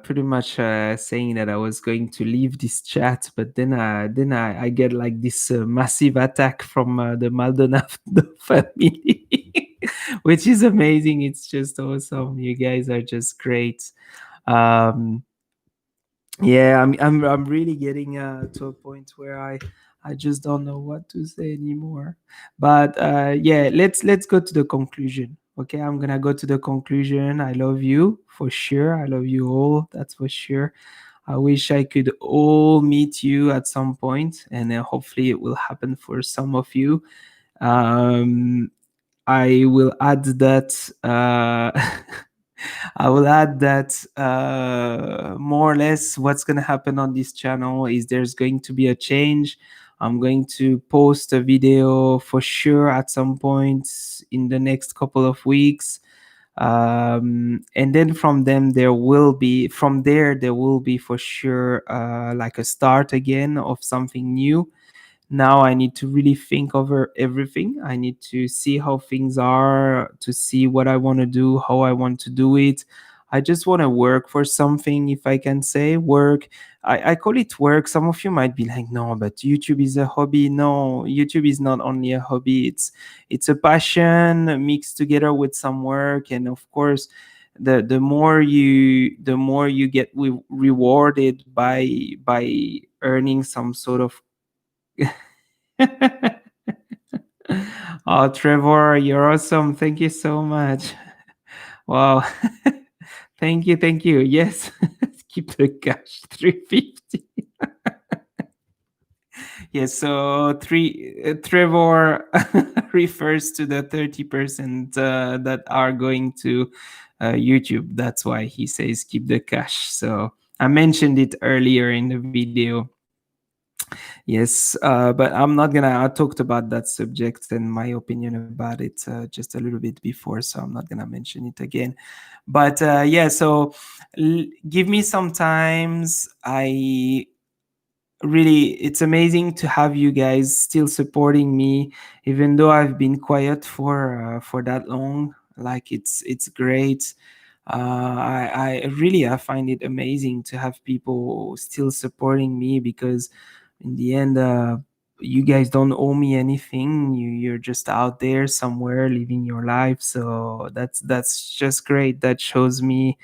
pretty much saying that I was going to leave this chat, but then I get like this massive attack from the Maldonado family, which is amazing. It's just awesome. You guys are just great. Um, yeah, I'm really getting to a point where I just don't know what to say anymore. But yeah, let's go to the conclusion. Okay, I'm gonna go to the conclusion. I love you for sure. I love you all. That's for sure. I wish I could all meet you at some point, and hopefully it will happen for some of you. Um, I will add that. I will add that more or less what's going to happen on this channel is there's going to be a change. I'm going to post a video for sure at some point in the next couple of weeks. And then from there will be for sure like a start again of something new. Now I need to really think over everything. I need to see how things are, to see what I want to do, how I want to do it. I just want to work for something, if I can say work. I call it work. Some of you might be like, no, but YouTube is a hobby. No, YouTube is not only a hobby, it's a passion mixed together with some work. And of course, the more you get rewarded by earning some sort of Oh, Trevor, you're awesome. Thank you so much. Wow. Thank you. Thank you. Yes. Keep the cash 350. Yes. So Trevor refers to the 30% that are going to YouTube. That's why he says keep the cash. So I mentioned it earlier in the video. Yes, but I'm not gonna. I talked about that subject and my opinion about it just a little bit before, so I'm not gonna mention it again. But yeah, so give me some times. It's amazing to have you guys still supporting me, even though I've been quiet for that long. Like it's great. I find it amazing to have people still supporting me because in the end, you guys don't owe me anything. You're just out there somewhere living your life. So that's just great. That shows me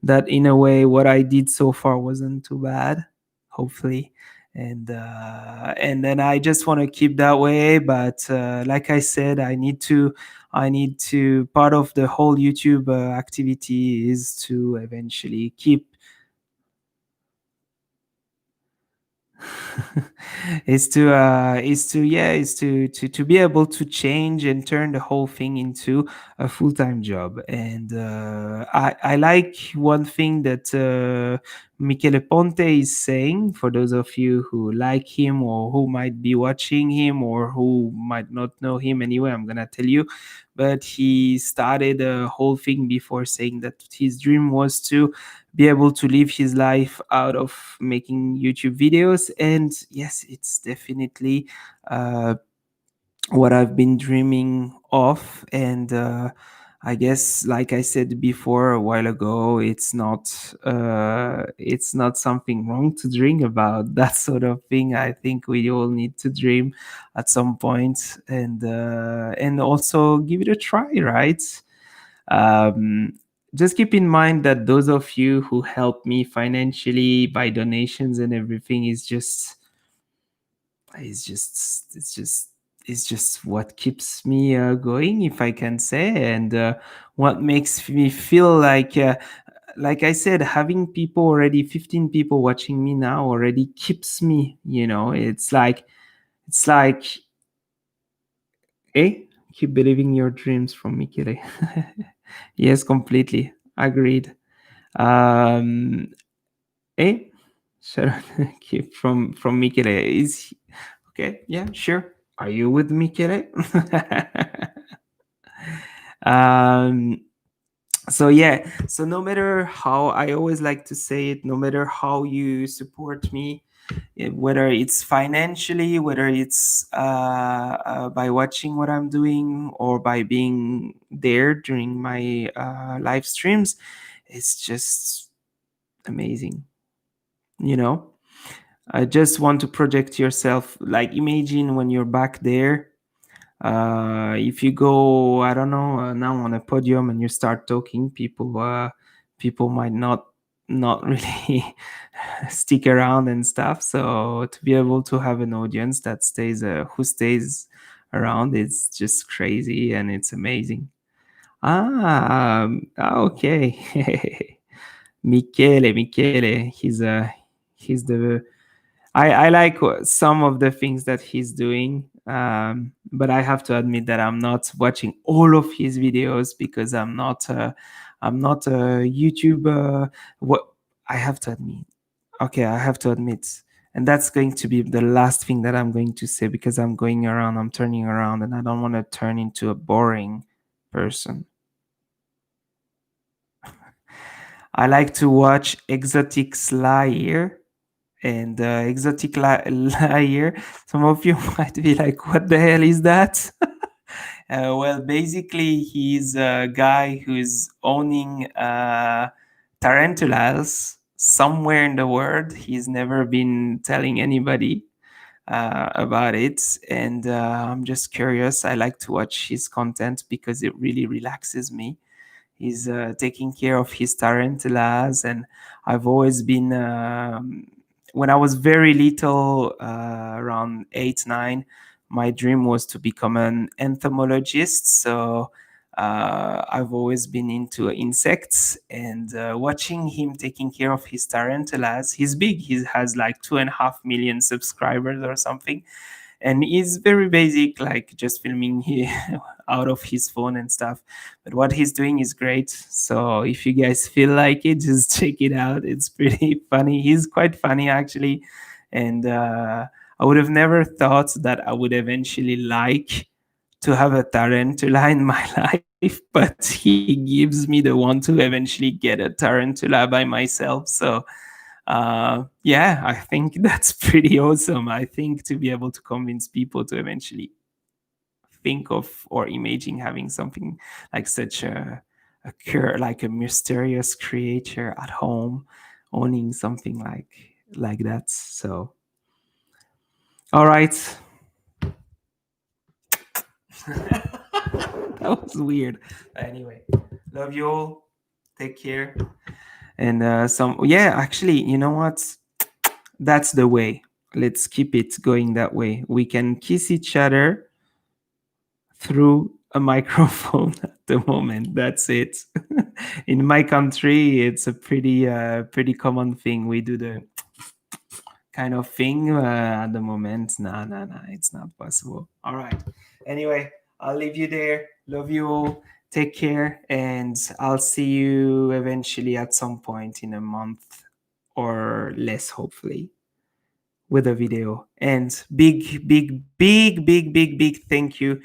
that in a way what I did so far wasn't too bad, hopefully. And then I just want to keep that way. But like I said, I need to part of the whole YouTube activity is to eventually keep is to be able to change and turn the whole thing into a full-time job. And I like one thing that Michele Ponte is saying, for those of you who like him or who might be watching him or who might not know him. Anyway, I'm gonna tell you, but he started a whole thing before saying that his dream was to be able to live his life out of making YouTube videos. And yes, it's definitely uh, what I've been dreaming of. And I guess, like I said before a while ago, it's not something wrong to dream about that sort of thing. I think we all need to dream at some point, and also give it a try, right? Um, just keep in mind that those of you who help me financially by donations and everything it's just it's just what keeps me going, if I can say, and what makes me feel like I said, having people already, 15 people watching me now already keeps me, it's like eh keep believing your dreams from Michele. Yes, completely agreed. um eh Sharon, keep from Michele is okay. Yeah, sure. Are you with Michele? um so yeah, so no matter how, I always like to say it, no matter how you support me, whether it's financially, whether it's by watching what I'm doing, or by being there during my live streams, it's just amazing, you know. I just want to project yourself, like imagine when you're back there. If you go, I don't know, now on a podium and you start talking, people might not really stick around and stuff. So to be able to have an audience that stays, who stays around, it's just crazy and it's amazing. Okay. Michele, he's the I like some of the things that he's doing, but I have to admit that I'm not watching all of his videos because I'm not a YouTuber. What I have to admit, okay, I have to admit, and that's going to be the last thing that I'm going to say because I'm turning around, and I don't want to turn into a boring person. I like to watch Exotic Slayer and Exotic Liar. Some of you might be like, what the hell is that? Well, basically, he's a guy who's owning tarantulas somewhere in the world. He's never been telling anybody about it. And I'm just curious. I like to watch his content because it really relaxes me. He's taking care of his tarantulas, and I've always been. When I was very little, around 8, 9, my dream was to become an entomologist. So I've always been into insects, and watching him taking care of his tarantulas. He's big. He has like 2.5 million subscribers or something, and he's very basic, like just filming here out of his phone and stuff. But what he's doing is great. So if you guys feel like it, just check it out. It's pretty funny. He's quite funny actually, and I would have never thought that I would eventually like to have a tarantula in my life, but he gives me the one to eventually get a tarantula by myself. So yeah, I think that's pretty awesome. I think to be able to convince people to eventually think of or imagine having something like such like a mysterious creature at home, owning something like that. So, all right, that was weird. Anyway, love you all. Take care. And yeah, actually, you know what? That's the way. Let's keep it going that way. We can kiss each other through a microphone at the moment. That's it. In my country, it's a pretty common thing. We do the kind of thing at the moment. Nah, it's not possible. All right. Anyway, I'll leave you there. Love you all. Take care, and I'll see you eventually at some point in a month or less, hopefully, with a video. And big thank you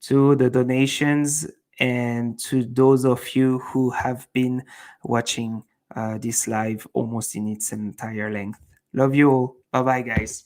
to the donations and to those of you who have been watching this live almost in its entire length. Love you all. Bye bye, guys.